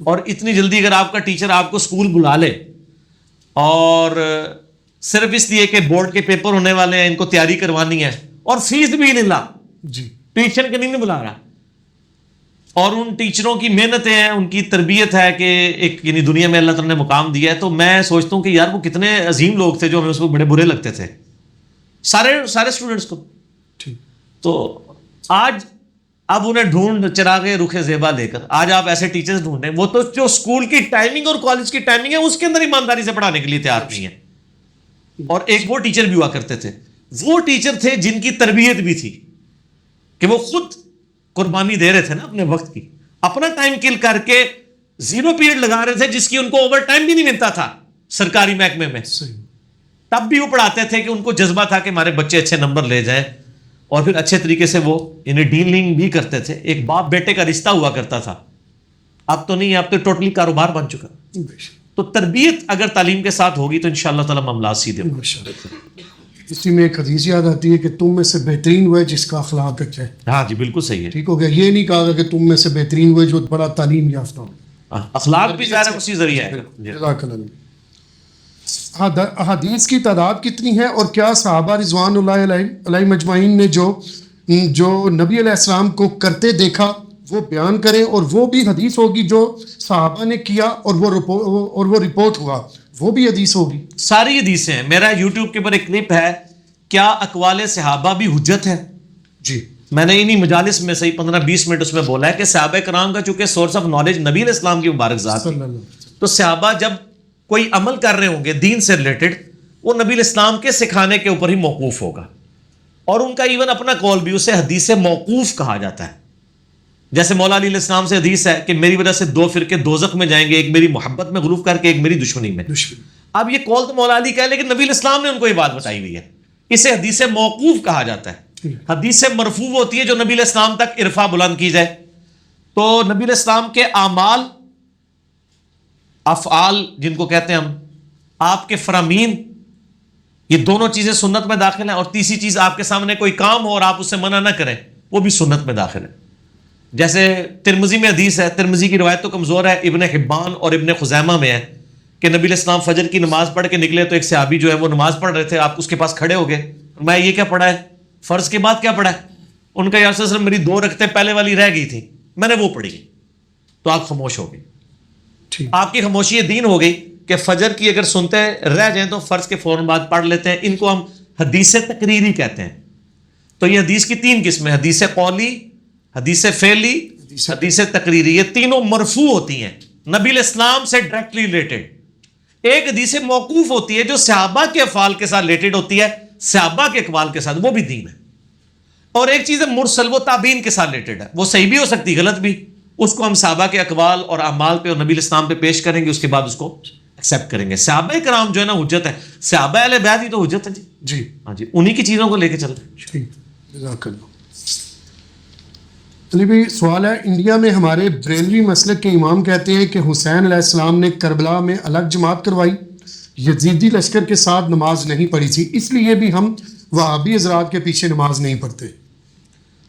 اور اتنی جلدی اگر آپ کا ٹیچر آپ کو اسکول بلا لے اور صرف اس لیے کہ بورڈ کے پیپر ہونے والے ہیں, ان کو تیاری کروانی ہے, اور فیس بھی نہیں لا, جی, ٹیوشن کے نہیں بلا رہا, اور ان ٹیچروں کی محنتیں ہیں, ان کی تربیت ہے کہ ایک یعنی دنیا میں اللہ تعالیٰ نے مقام دیا ہے. تو میں سوچتا ہوں کہ یار وہ کتنے عظیم لوگ تھے جو ہمیں اس کو بڑے برے لگتے تھے سارے اسٹوڈنٹس کو. ٹھیک. تو آج اب انہیں ڈھونڈ چراغ رخ زیبا لے کر آج آپ ایسے ٹیچرز ڈھونڈیں, وہ تو جو اسکول کی ٹائمنگ اور کالج کی ٹائمنگ ہے اس کے اندر ایمانداری سے پڑھانے کے لیے تیار نہیں ہے. اور ایک وہ ٹیچر بھی ہوا کرتے تھے, وہ ٹیچر تھے جن کی تربیت بھی تھی کہ وہ خود قربانی دے رہے تھے نا اپنے وقت کی, اپنا ٹائم کل کر کے 0 پیریڈ لگا رہے تھے جس کی ان کو اوور ٹائم بھی نہیں ملتا تھا سرکاری محکمے میں. تب بھی وہ پڑھاتے تھے کہ ان کو جذبہ تھا کہ ہمارے بچے اچھے نمبر لے جائیں, اور پھر اچھے طریقے سے وہ انہیں ڈیلنگ بھی کرتے تھے. ایک باپ بیٹے کا رشتہ ہوا کرتا تھا, اب تو نہیں, اب تو ٹوٹلی کاروبار بن چکا. تو تربیت اگر تعلیم کے ساتھ ہوگی تو انشاءاللہ تعالی معاملات سیدھے ہوں گے. اسی میں ایک حدیث یاد آتی ہے کہ تم میں سے بہترین وہ ہے جس کا اخلاق اچھا ہے. ہاں جی بالکل صحیح ہے. ٹھیک ہو گیا. یہ نہیں کہا گا کہ تم میں سے بہترین وہ ہے جو بڑا تعلیم یافتہ ہو. اخلاق بھی ظاہر ہے اسی ذریعے ہے. جزاک اللہ. احادیث کی تعداد کتنی ہے اور کیا صحابہ رضوان اللہ علیہ مجمعین نے جو نبی علیہ السلام کو کرتے دیکھا وہ بیان کریں, اور وہ بھی حدیث ہوگی جو صحابہ نے کیا اور وہ رپورٹ ہوا, وہ بھی حدیث ہوگی. ساری حدیثیں ہیں. میرا یوٹیوب کے اوپر ایک کلپ ہے, کیا اقوال صحابہ بھی حجت ہے. جی میں نے انہی مجالس میں صحیح 15-20 منٹ اس میں بولا ہے کہ صحابہ کرام کا چونکہ سورس آف نالج نبی علیہ السلام کی مبارک ذات ہے, تو صحابہ جب کوئی عمل کر رہے ہوں گے دین سے ریلیٹڈ, وہ نبی علیہ السلام کے سکھانے کے اوپر ہی موقوف ہوگا. اور ان کا ایون اپنا قول بھی, اسے حدیث موقوف کہا جاتا ہے. جیسے مولا علی علیہ السلام سے حدیث ہے کہ میری وجہ سے 2 فرقے دوزخ میں جائیں گے, ایک میری محبت میں غلوف کر کے, ایک میری دشمنی میں. اب یہ قول تو مولا علی کا ہے, لیکن نبی علیہ السلام نے ان کو یہ بات بتائی ہوئی ہے. اسے حدیث موقوف کہا جاتا ہے. حدیث مرفوع ہوتی ہے جو نبی علیہ السلام تک ارفع بلند کی جائے. تو نبی علیہ السلام کے اعمال, افعال جن کو کہتے ہیں ہم, آپ کے فرامین, یہ دونوں چیزیں سنت میں داخل ہیں. اور تیسری چیز, آپ کے سامنے کوئی کام ہو اور آپ اس سے منع نہ کریں, وہ بھی سنت میں داخل ہے. جیسے ترمذی میں حدیث ہے, ترمذی کی روایت تو کمزور ہے, ابن حبان اور ابن خزیمہ میں ہے کہ نبی علیہ السلام فجر کی نماز پڑھ کے نکلے تو ایک صحابی جو ہے وہ نماز پڑھ رہے تھے, آپ اس کے پاس کھڑے ہو گئے, میں یہ کیا پڑھا ہے, فرض کے بعد کیا پڑھا ہے. ان کا یا رسول اللہ میری 2 رکعتیں پہلے والی رہ گئی تھی, میں نے وہ پڑھی. تو آپ خاموش ہو گئی. آپ کی خاموشی دین ہو گئی کہ فجر کی اگر سنتے رہ جائیں تو فرض کے فوراً بعد پڑھ لیتے ہیں. ان کو ہم حدیث تقریری کہتے ہیں. تو یہ حدیث کی 3 قسمیں, حدیث قولی, حدیث فعلی, حدیث تقریری. یہ تینوں مرفوع ہوتی ہیں نبی علیہ السلام سے ڈائریکٹلی ریلیٹڈ. ایک حدیث موقوف ہوتی ہے جو صحابہ کے افعال کے ساتھ ریلیٹڈ ہوتی ہے, صحابہ کے اقوال کے ساتھ, وہ بھی دین ہے. اور ایک چیز ہے مرسل, وہ تابعین کے ساتھ ریلیٹڈ ہے, وہ صحیح بھی ہو سکتی غلط بھی, اس کو ہم صحابہ کے اقوال اور اعمال پہ اور نبی علیہ السلام پہ پیش کریں گے, اس کے بعد اس کو ایکسیپٹ کریں گے. صحابہ کرام جو ہے نا حجت ہے, صحابہ اہل بیت ہی تو حجت ہے. جی ہاں جی, انہی کی چیزوں کو لے کے چلتے ہیں. جزاک اللہ. علی بھائی سوال ہے, انڈیا میں ہمارے بریلوی مسلک کے امام کہتے ہیں کہ حسین علیہ السلام نے کربلا میں الگ جماعت کروائی, یزیدی لشکر کے ساتھ نماز نہیں پڑھی تھی, اس لیے بھی ہم وہابی حضرات کے پیچھے نماز نہیں پڑھتے.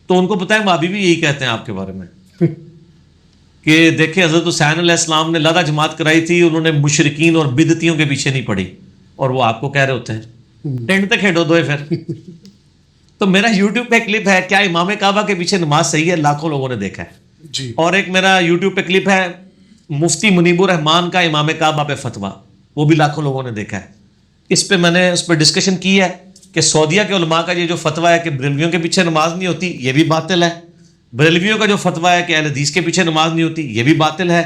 تو ان کو پتہ ہے وہابی بھی یہی کہتے ہیں آپ کے بارے میں کہ دیکھیں حضرت حسین علیہ السلام نے لادہ جماعت کرائی تھی, انہوں نے مشرکین اور بدعتیوں کے پیچھے نہیں پڑھی, اور وہ آپ کو کہہ رہے ہوتے ہیں ٹینٹ تک کھیڑو دوئے پھر. تو میرا یوٹیوب پہ کلپ ہے, کیا امام کعبہ کے پیچھے نماز صحیح ہے, لاکھوں لوگوں نے دیکھا ہے جی. اور ایک میرا یوٹیوب پہ کلپ ہے مفتی منیب الرحمان کا امام کعبہ پہ فتویٰ, وہ بھی لاکھوں لوگوں نے دیکھا ہے. اس پہ میں نے اس پہ ڈسکشن کی ہے کہ سعودیہ کے علماء کا یہ جو فتویٰ ہے کہ بریلویوں کے پیچھے نماز نہیں ہوتی, یہ بھی باطل ہے. بریلویوں کا جو فتویٰ ہے کہ اہل حدیث کے پیچھے نماز نہیں ہوتی, یہ بھی باطل ہے.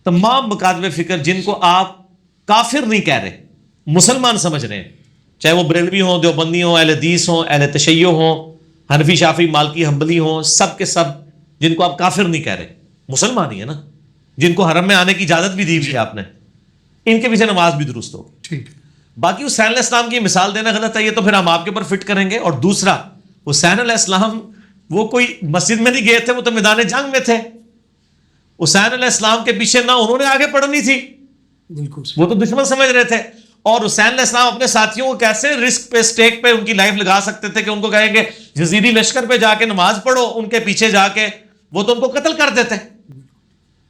تمام مکاتب فکر جن کو آپ کافر نہیں کہہ رہے, مسلمان سمجھ رہے ہیں, چاہے وہ بریلوی ہوں, دیوبندی ہوں, اہل حدیث ہوں, اہل تشیع ہوں, حنفی شافعی مالکی حنبلی ہوں, سب کے سب جن کو آپ کافر نہیں کہہ رہے, مسلمان ہی ہے نا, جن کو حرم میں آنے کی اجازت بھی دی ہوئی ہے آپ نے, ان کے پیچھے نماز بھی درست ہوگی. باقی حسین علیہ السلام کی مثال دینا غلط ہے, یہ تو پھر ہم آپ کے اوپر فٹ کریں گے. اور دوسرا, حسین علیہ السلام وہ کوئی مسجد میں نہیں گئے تھے, وہ تو میدان جنگ میں تھے. حسین علیہ السلام کے پیچھے نہ انہوں نے آگے پڑھنی تھی, وہ تو دشمن سمجھ رہے تھے. اور حسین علیہ السلام اپنے ساتھیوں کو کیسے رسک پہ, اسٹیک پہ ان کی لائف لگا سکتے تھے کہ ان کو کہیں گے یزیدی لشکر پہ جا کے نماز پڑھو, ان کے پیچھے جا کے, وہ تو ان کو قتل کر دیتے.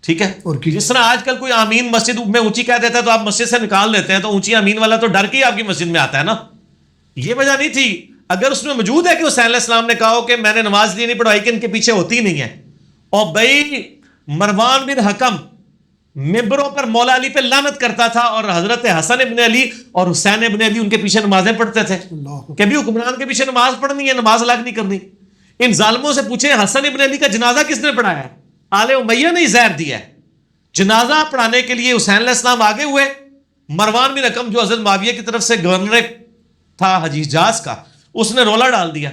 ٹھیک ہے, جس طرح آج کل کوئی آمین مسجد میں اونچی کہہ دیتا ہے تو آپ مسجد سے نکال دیتے ہیں, تو اونچی آمین والا تو ڈر کے ہی آپ کی مسجد میں آتا ہے نا. یہ وجہ نہیں تھی. اگر اس میں موجود ہے کہ حسین علیہ السلام نے کہا کہ میں نے نماز لیے نہیں پڑھائی کہ ان کے پیچھے ہوتی نہیں ہے. اور بھائی مروان بن حکم ممبروں پر مولا علی پہ لعنت کرتا تھا, اور حضرت حسن ابن علی اور حسین ابن علی ان کے پیچھے نمازیں پڑھتے تھے کہ بھی حکمران کے پیچھے نماز پڑھنی ہے, نماز الگ نہیں کرنی. ان ظالموں سے پوچھیں حسن ابن علی کا جنازہ کس نے پڑھایا ہے؟ آل امیہ نے زہر دیا ہے. جنازہ پڑھانے کے لیے حسین علیہ السلام آگے ہوئے, مروان بن حکم جو حضرت معاویہ کی طرف سے گورنر تھا حجاز کا, اس نے رولا ڈال دیا.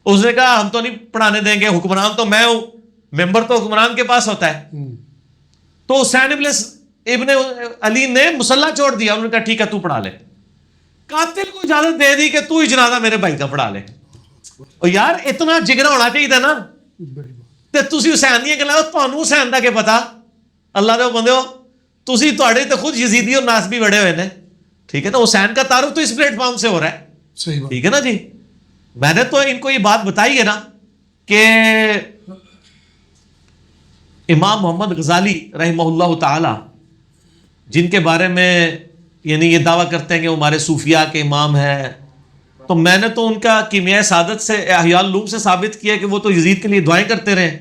اس نے کہا ہم تو نہیں پڑھانے دیں گے, حکمران تو میں ہوں, ممبر تو حکمران کے پاس ہوتا ہے. تو حسین ابن علی نے مسلح چھوڑ دیا, انہوں نے کہا ٹھیک ہے تو پڑھا لے. قاتل کو اجازت دے دی کہ تو ہی جنازہ میرے بھائی کا پڑھا لے. اور یار اتنا جگرا ہونا چاہیے تھا نا, تے تسی حسین نہیں کہ تانوں حسین دا کہ پتا, اللہ دے بندے ہو تسی تواڈے تے خود یزیدی اور ناسبی بڑے ہوئے نے, ٹھیک ہے نا, حسین کا تعارف تو اس پلیٹ فارم سے ہو رہا ہے, صحیح بات. ٹھیک ہے نا جی. میں نے تو ان کو یہ بات بتائی ہے نا کہ امام محمد غزالی رحمہ اللہ تعالی, جن کے بارے میں یعنی یہ دعویٰ کرتے ہیں کہ وہ ہمارے صوفیاء کے امام ہیں, تو میں نے تو ان کا کیمیائے سعادت سے احیاء العلوم سے ثابت کیا کہ وہ تو یزید کے لیے دعائیں کرتے رہے.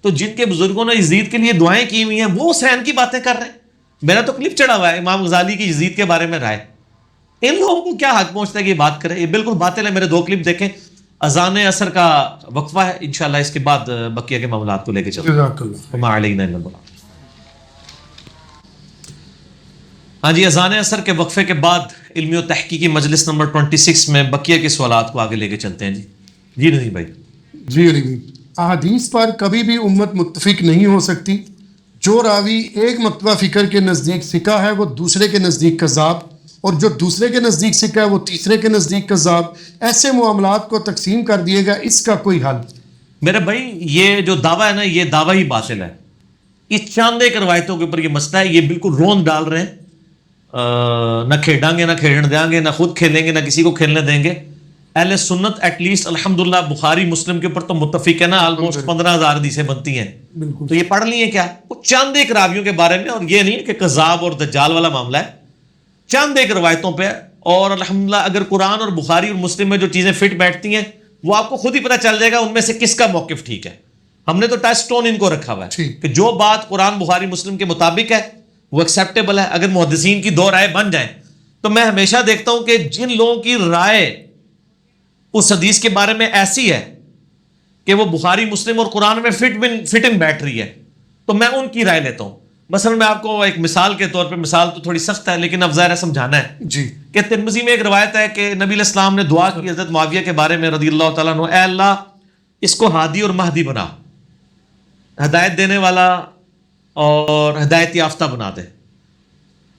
تو جن کے بزرگوں نے یزید کے لیے دعائیں کی ہوئی ہیں وہ حسین کی باتیں کر رہے ہیں. میرا تو کلپ چڑھا ہوا ہے امام غزالی کی یزید کے بارے میں رائے. ان لوگوں کو کیا حق پہنچتا ہے کہ یہ بات کرے؟ یہ بالکل باطل ہے. میرے 2 کلپ دیکھیں. اذان عصر کا وقفہ ہے, انشاءاللہ اس کے بعد بقیہ کے معاملات کو لے کے چلیں. جزاک اللہ. وما علینا الا البلاغ. ہاں جی, اذان عصر کے وقفے کے بعد علمی و تحقیقی مجلس نمبر 26 میں بقیہ کے سوالات کو آگے لے کے چلتے ہیں. جی نہیں بھائی. جی علی بھائی, احادیث پر کبھی بھی امت متفق نہیں ہو سکتی. جو راوی ایک مرتبہ فکر کے نزدیک سکہ ہے وہ دوسرے کے نزدیک کذاب, اور جو دوسرے کے نزدیک سکہ ہے وہ تیسرے کے نزدیک کذاب. ایسے معاملات کو تقسیم کر دیے گا, اس کا کوئی حل؟ میرے بھائی یہ جو دعویٰ ہے نا, یہ دعویٰ ہی باطل ہے. اس چاند ایک روایتوں کے اوپر یہ مسئلہ ہے, یہ بالکل روند ڈال رہے ہیں. نہ کھیڈیں گے, نہ کھیلنے دیں گے, نہ خود کھیلیں گے, نہ کسی کو کھیلنے دیں گے. اہل سنت ایٹ لیسٹ الحمدللہ بخاری مسلم کے اوپر تو متفق ہے نا, آلموسٹ 15,000 حدیثیں بنتی ہیں. تو یہ پڑھ لی ہیں کیا وہ چاند ایک راویوں کے بارے میں, اور یہ نہیں کہ کذاب اور دجال والا معاملہ ہے, چاند ایک روایتوں پہ. اور الحمدللہ اگر قرآن اور بخاری اور مسلم میں جو چیزیں فٹ بیٹھتی ہیں وہ آپ کو خود ہی پتہ چل جائے گا ان میں سے کس کا موقف ٹھیک ہے. ہم نے تو ٹچ سٹون ان کو رکھا ہوا ہے کہ جو بات قرآن بخاری مسلم کے مطابق ہے وہ ایکسیپٹیبل ہے. اگر محدثین کی 2 رائے بن جائیں تو میں ہمیشہ دیکھتا ہوں کہ جن لوگوں کی رائے اس حدیث کے بارے میں ایسی ہے کہ وہ بخاری مسلم اور قرآن میں فٹ ان بیٹھ رہی ہے تو میں ان کی رائے لیتا ہوں. مثلا میں آپ کو ایک مثال کے طور پہ, مثال تو تھوڑی سخت ہے لیکن اب ظاہر ہے سمجھانا ہے جی, کہ ترمذی میں ایک روایت ہے کہ نبی علیہ السلام نے دعا کی حضرت معاویہ کے بارے میں رضی اللہ تعالیٰ عنہ, اے اللہ اس کو ہادی اور مہدی بنا, ہدایت دینے والا اور ہدایت یافتہ بنا دے.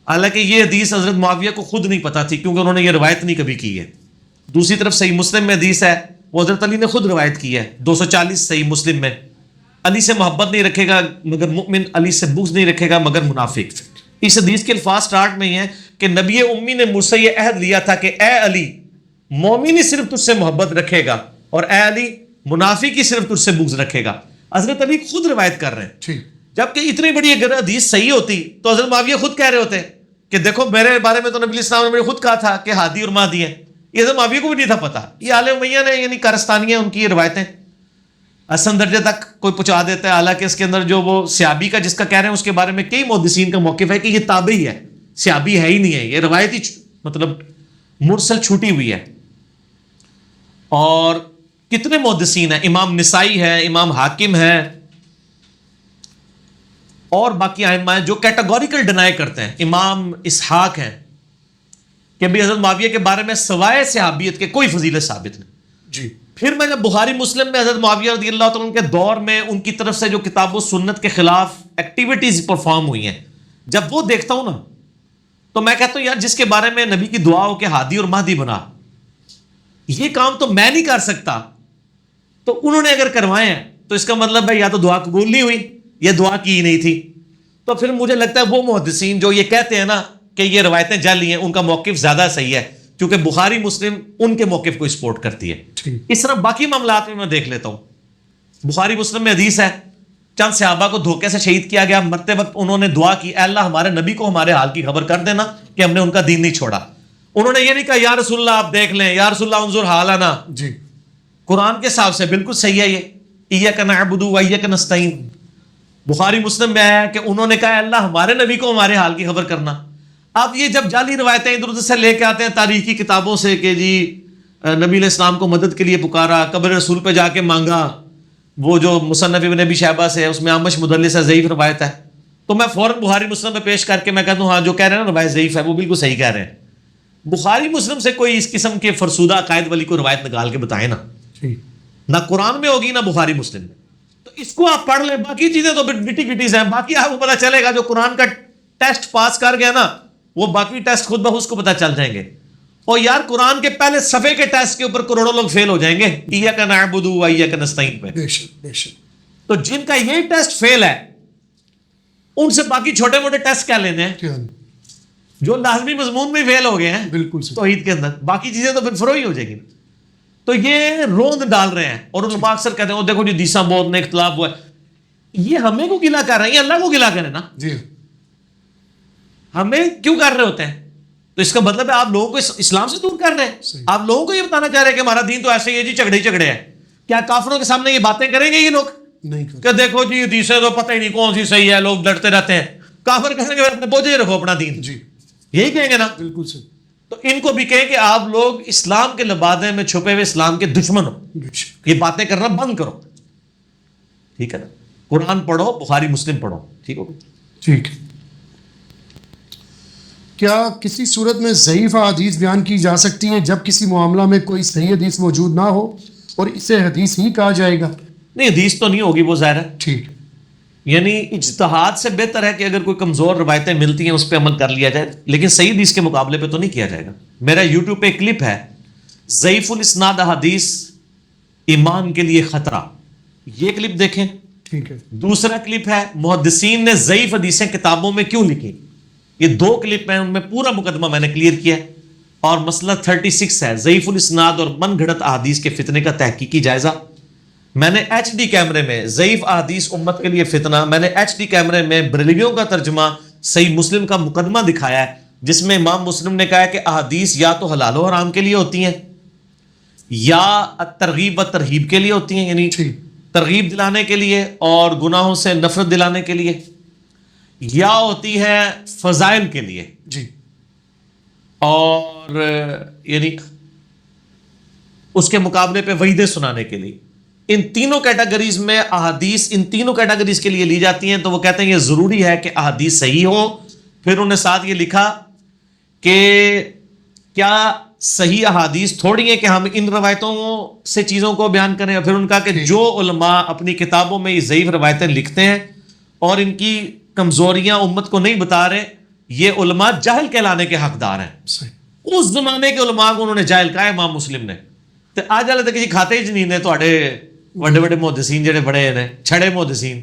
حالانکہ یہ حدیث حضرت معاویہ کو خود نہیں پتا تھی کیونکہ انہوں نے یہ روایت نہیں کبھی کی ہے. دوسری طرف صحیح مسلم میں حدیث ہے, وہ حضرت علی نے خود روایت کی ہے, 240 صحیح مسلم میں, علی سے محبت نہیں رکھے گا مگر مؤمن, علی سے بغض نہیں رکھے گا مگر منافق. اس حدیث کے الفاظ سٹارٹ میں یہ ہیں کہ نبی امی نے مجھ سے یہ عہد لیا تھا کہ اے علی مومن ہی صرف تجھ سے محبت رکھے گا اور اے علی منافق ہی صرف تجھ سے بغض رکھے گا. حضرت علی خود روایت کر رہے ہیں. جبکہ اتنی بڑی اگر حدیث صحیح ہوتی تو حضرت معاویہ خود کہہ رہے ہوتے کہ دیکھو میرے بارے میں تو نبی علیہ السلام نے مجھے خود کہا تھا کہ ہادی اور مہدی ہیں. یہ حضرت معاویہ کو بھی نہیں تھا پتا. یہ آل امیہ نے یعنی کارستانی ہیں ان کی یہ روایتیں حسن درجے تک کوئی پہنچا دیتا ہے. حالانکہ اس کے اندر جو وہ صحابی کا جس کا کہہ رہے ہیں اس کے بارے میں کئی محدثین کا موقف ہے کہ یہ تابعی ہے, صحابی ہے ہی نہیں ہے, یہ روایتی مطلب مرسل چھوٹی ہوئی ہے. اور کتنے محدثین ہیں, امام نسائی ہے, امام حاکم ہے اور باقی ائمہ ہیں جو کیٹیگوریکل ڈینائی کرتے ہیں. امام اسحاق ہیں کہ بھی حضرت معاویہ کے بارے میں سوائے صحابیت کے کوئی فضیلت ثابت نہیں. جی, پھر میں جب بخاری مسلم میں حضرت معاویہ رضی اللہ تعالیٰ کے دور میں ان کی طرف سے جو کتاب و سنت کے خلاف ایکٹیویٹیز پرفارم ہوئی ہیں جب وہ دیکھتا ہوں نا تو میں کہتا ہوں یار جس کے بارے میں نبی کی دعا ہو کہ ہادی اور مہدی بنا, یہ کام تو میں نہیں کر سکتا, تو انہوں نے اگر کروائے ہیں تو اس کا مطلب ہے یا تو دعا قبول نہیں ہوئی یا دعا کی ہی نہیں تھی. تو پھر مجھے لگتا ہے وہ محدثین جو یہ کہتے ہیں نا کہ یہ روایتیں جعلی ہیں ان کا موقف زیادہ صحیح ہے کیونکہ بخاری مسلم ان کے موقف کو سپورٹ کرتی ہے. اس طرح باقی معاملات میں دیکھ لیتا ہوں. بخاری مسلم میں حدیث ہے چند صحابہ کو دھوکے سے شہید کیا گیا, مرتے وقت انہوں نے دعا کی اے اللہ ہمارے نبی کو ہمارے حال کی خبر کر دینا کہ ہم نے ان کا دین نہیں چھوڑا. انہوں نے یہ نہیں کہا یا رسول اللہ آپ دیکھ لیں, یا رسول اللہ انظر حالنا. جی, قرآن کے حساب سے بالکل صحیح ہے یہ ایاک نعبد و ایاک نستعین. بخاری مسلم میں ہے کہ انہوں نے کہا اے اللہ ہمارے نبی کو ہمارے حال کی خبر کرنا. اب یہ جب جعلی روایتیں ادھر ادھر سے لے کے آتے ہیں تاریخی کتابوں سے کہ جی نبی علیہ السلام کو مدد کے لیے پکارا, قبر رسول پہ جا کے مانگا, وہ جو مصنف ابن ابی شیبہ سے ہے اس میں عامش مدلس ہے, ضعیف روایت ہے, تو میں فوراً بخاری مسلم پہ پیش کر کے میں کہتا ہوں ہاں جو کہہ رہے ہیں نا روایت ضعیف ہے وہ بالکل صحیح کہہ رہے ہیں. بخاری مسلم سے کوئی اس قسم کے فرسودہ عقائد والی کوئی روایت نکال کے بتائیں نا, نہ قرآن میں ہوگی نہ بخاری مسلم میں. تو اس کو آپ پڑھ لیں, باقی چیزیں تو گٹی گٹیز ہیں, باقی آپ کو پتہ چلے گا جو قرآن کا ٹیسٹ پاس کر گیا نا وہ باقی ٹیسٹ خود بخود کو پتہ چل جائیں گے. اور یار قرآن کے پہلے صفحے کے ٹیسٹ کے اوپر کروڑوں لوگ فیل ہو جائیں گے ایاک نعبد و ایاک نستعین پہ. بے شک بے شک. تو جن کا یہ ٹیسٹ فیل ہے ان سے باقی چھوٹے موٹے ٹیسٹ کیا لینے ہیں کیا جو لازمی مضمون میں فیل ہو گئے ہیں بالکل صحیح. توحید کے اندر، باقی چیزیں تو پھر فروئی ہو جائیں گی. تو یہ روند ڈال رہے ہیں اور علماء اکثر کہتے ہیں دیکھو جی حدیثاں بہت نے اختلاف ہوا ہے. یہ ہمیں کو گلا کر رہے ہیں، اللہ کو گلا کریں نا. جی ہمیں کیوں کر رہے ہوتے ہیں؟ تو اس کا مطلب ہے آپ لوگوں کو اسلام سے دور کر رہے ہیں. آپ لوگوں کو یہ بتانا چاہ رہے ہیں کہ ہمارا دین تو ایسے ہی ہے جی، جھگڑے ہی جھگڑے ہیں. کیا کافروں کے سامنے یہ باتیں کریں گے یہ لوگ نہیں کرتے. کہ دیکھو جی حدیثیں تو پتہ ہی نہیں کون سی صحیح ہے، لوگ لڑتے رہتے ہیں؟ کافر کہیں گے اپنے بوجھے رکھو اپنا دین، جی یہی کہیں گے نا. بالکل صحیح. تو ان کو بھی کہیں کہ آپ لوگ اسلام کے لبادے میں چھپے ہوئے اسلام کے دشمن ہو، یہ باتیں کرنا بند کرو. ٹھیک ہے نا. قرآن پڑھو، بخاری مسلم پڑھو. ٹھیک ہو گیا. ٹھیک. کیا کسی صورت میں ضعیف حدیث بیان کی جا سکتی ہیں جب کسی معاملہ میں کوئی صحیح حدیث موجود نہ ہو اور اسے حدیث ہی کہا جائے گا؟ نہیں، حدیث تو نہیں ہوگی، وہ ظاہر ہے. ٹھیک. یعنی اجتہاد سے بہتر ہے کہ اگر کوئی کمزور روایتیں ملتی ہیں اس پہ عمل کر لیا جائے، لیکن صحیح حدیث کے مقابلے پہ تو نہیں کیا جائے گا. میرا یوٹیوب پہ ایک کلپ ہے، ضعیف الاسناد حدیث ایمان کے لیے خطرہ، یہ کلپ دیکھیں. ٹھیک ہے. دوسرا کلپ ہے محدثین نے ضعیف حدیثیں کتابوں میں کیوں لکھی. یہ دو کلپ ہیں، ان میں پورا مقدمہ میں نے کلیئر کیا ہے. اور مسئلہ 36 ہے، ضعیف الاسناد اور من گھڑت احادیث کے فتنے کا تحقیقی جائزہ. میں نے ایچ ڈی کیمرے میں ضعیف احادیث امت کے لیے فتنہ، میں نے ایچ ڈی کیمرے میں بریلویوں کا ترجمہ صحیح مسلم کا مقدمہ دکھایا ہے، جس میں امام مسلم نے کہا ہے کہ احادیث یا تو حلال و حرام کے لیے ہوتی ہیں یا ترغیب و ترہیب کے لیے ہوتی ہیں، یعنی ترغیب دلانے کے لیے اور گناہوں سے نفرت دلانے کے لیے، یا ہوتی ہے فضائل کے لیے جی اور یعنی اس کے مقابلے پہ وعیدیں سنانے کے لیے. ان تینوں کیٹیگریز میں احادیث ان تینوں کیٹیگریز کے لیے لی جاتی ہیں. تو وہ کہتے ہیں یہ ضروری ہے کہ احادیث صحیح ہو. پھر انہوں نے ساتھ یہ لکھا کہ کیا صحیح احادیث تھوڑی ہیں کہ ہم ان روایتوں سے چیزوں کو بیان کریں. اور پھر ان کا کہ جو علماء اپنی کتابوں میں یہ ضعیف روایتیں لکھتے ہیں اور ان کی کمزوریاں امت کو نہیں بتا رہے، یہ علماء جاہل کہلانے کے حقدار ہیں. صحیح. اس زمانے کے علماء کو انہوں نے جاہل کہا ہے امام مسلم نے. تو آج والے تک کھاتے ہی نہیں نے تھوڑے بڑے بڑے محدثین جڑے بڑے ہیں چھڑے محدثین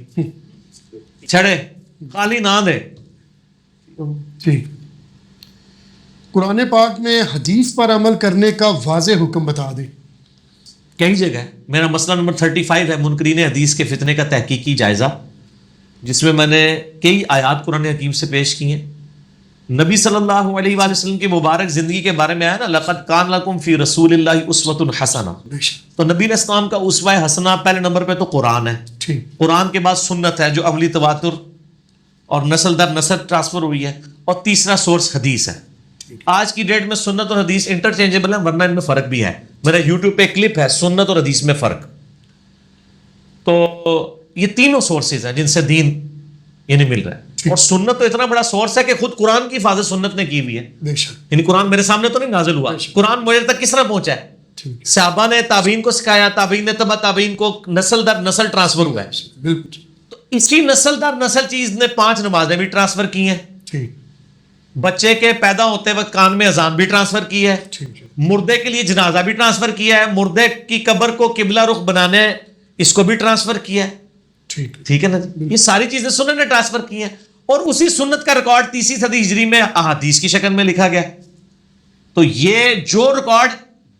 چھڑے خالی نہ دے. ٹھیک. قرآن پاک میں حدیث پر عمل کرنے کا واضح حکم بتا دیں. کئی جگہ ہے. میرا مسئلہ نمبر 35 ہے، منکرین حدیث کے فتنے کا تحقیقی جائزہ، جس میں میں نے کئی آیات قرآن حکیم سے پیش کی ہیں. نبی صلی اللہ علیہ وآلہ وسلم کی مبارک زندگی کے بارے میں آیا نا، لقد کان لکم فی رسول اللہ اسوۃ حسنہ. تو نبی علیہ السلام کا اسوہ حسنہ پہلے نمبر پہ تو قرآن ہے. قرآن کے بعد سنت ہے جو عملی تواتر اور نسل در نسل ٹرانسفر ہوئی ہے، اور تیسرا سورس حدیث ہے. آج کی ڈیٹ میں سنت اور حدیث انٹرچینجبل ہیں، ورنہ ان میں فرق بھی ہے. میرا یوٹیوب پہ کلپ ہے سنت اور حدیث میں فرق. تو یہ تینوں سورسز ہیں جن سے دین یعنی مل رہا ہے. اور سنت تو اتنا بڑا سورس ہے کہ خود قرآن کی حفاظت سنت نے کی ہوئی ہے. یعنی قرآن میرے سامنے تو نہیں نازل ہوا، قرآن مجھے تک کس طرح پہنچا ہے؟ صحابہ نے تابعین کو سکھایا، تابعین نے تبع تابعین کو، نسل در نسل ٹرانسفر ہوا ہے. تو اسی نسل در نسل چیز نے 5 نمازیں بھی ٹرانسفر کی ہیں، بچے کے پیدا ہوتے وقت کان میں اذان بھی ٹرانسفر کی ہے، مردے کے لیے جنازہ بھی ٹرانسفر کیا ہے، مردے کی قبر کو قبلہ رخ بنانے اس کو بھی ٹرانسفر کیا ہے. ٹھیک ہے نا جی. یہ ساری چیزیں سنت نے ٹرانسفر کی ہیں، اور اسی سنت کا ریکارڈ 3 صدی ہجری میں احادیث کی شکل میں لکھا گیا. تو یہ جو ریکارڈ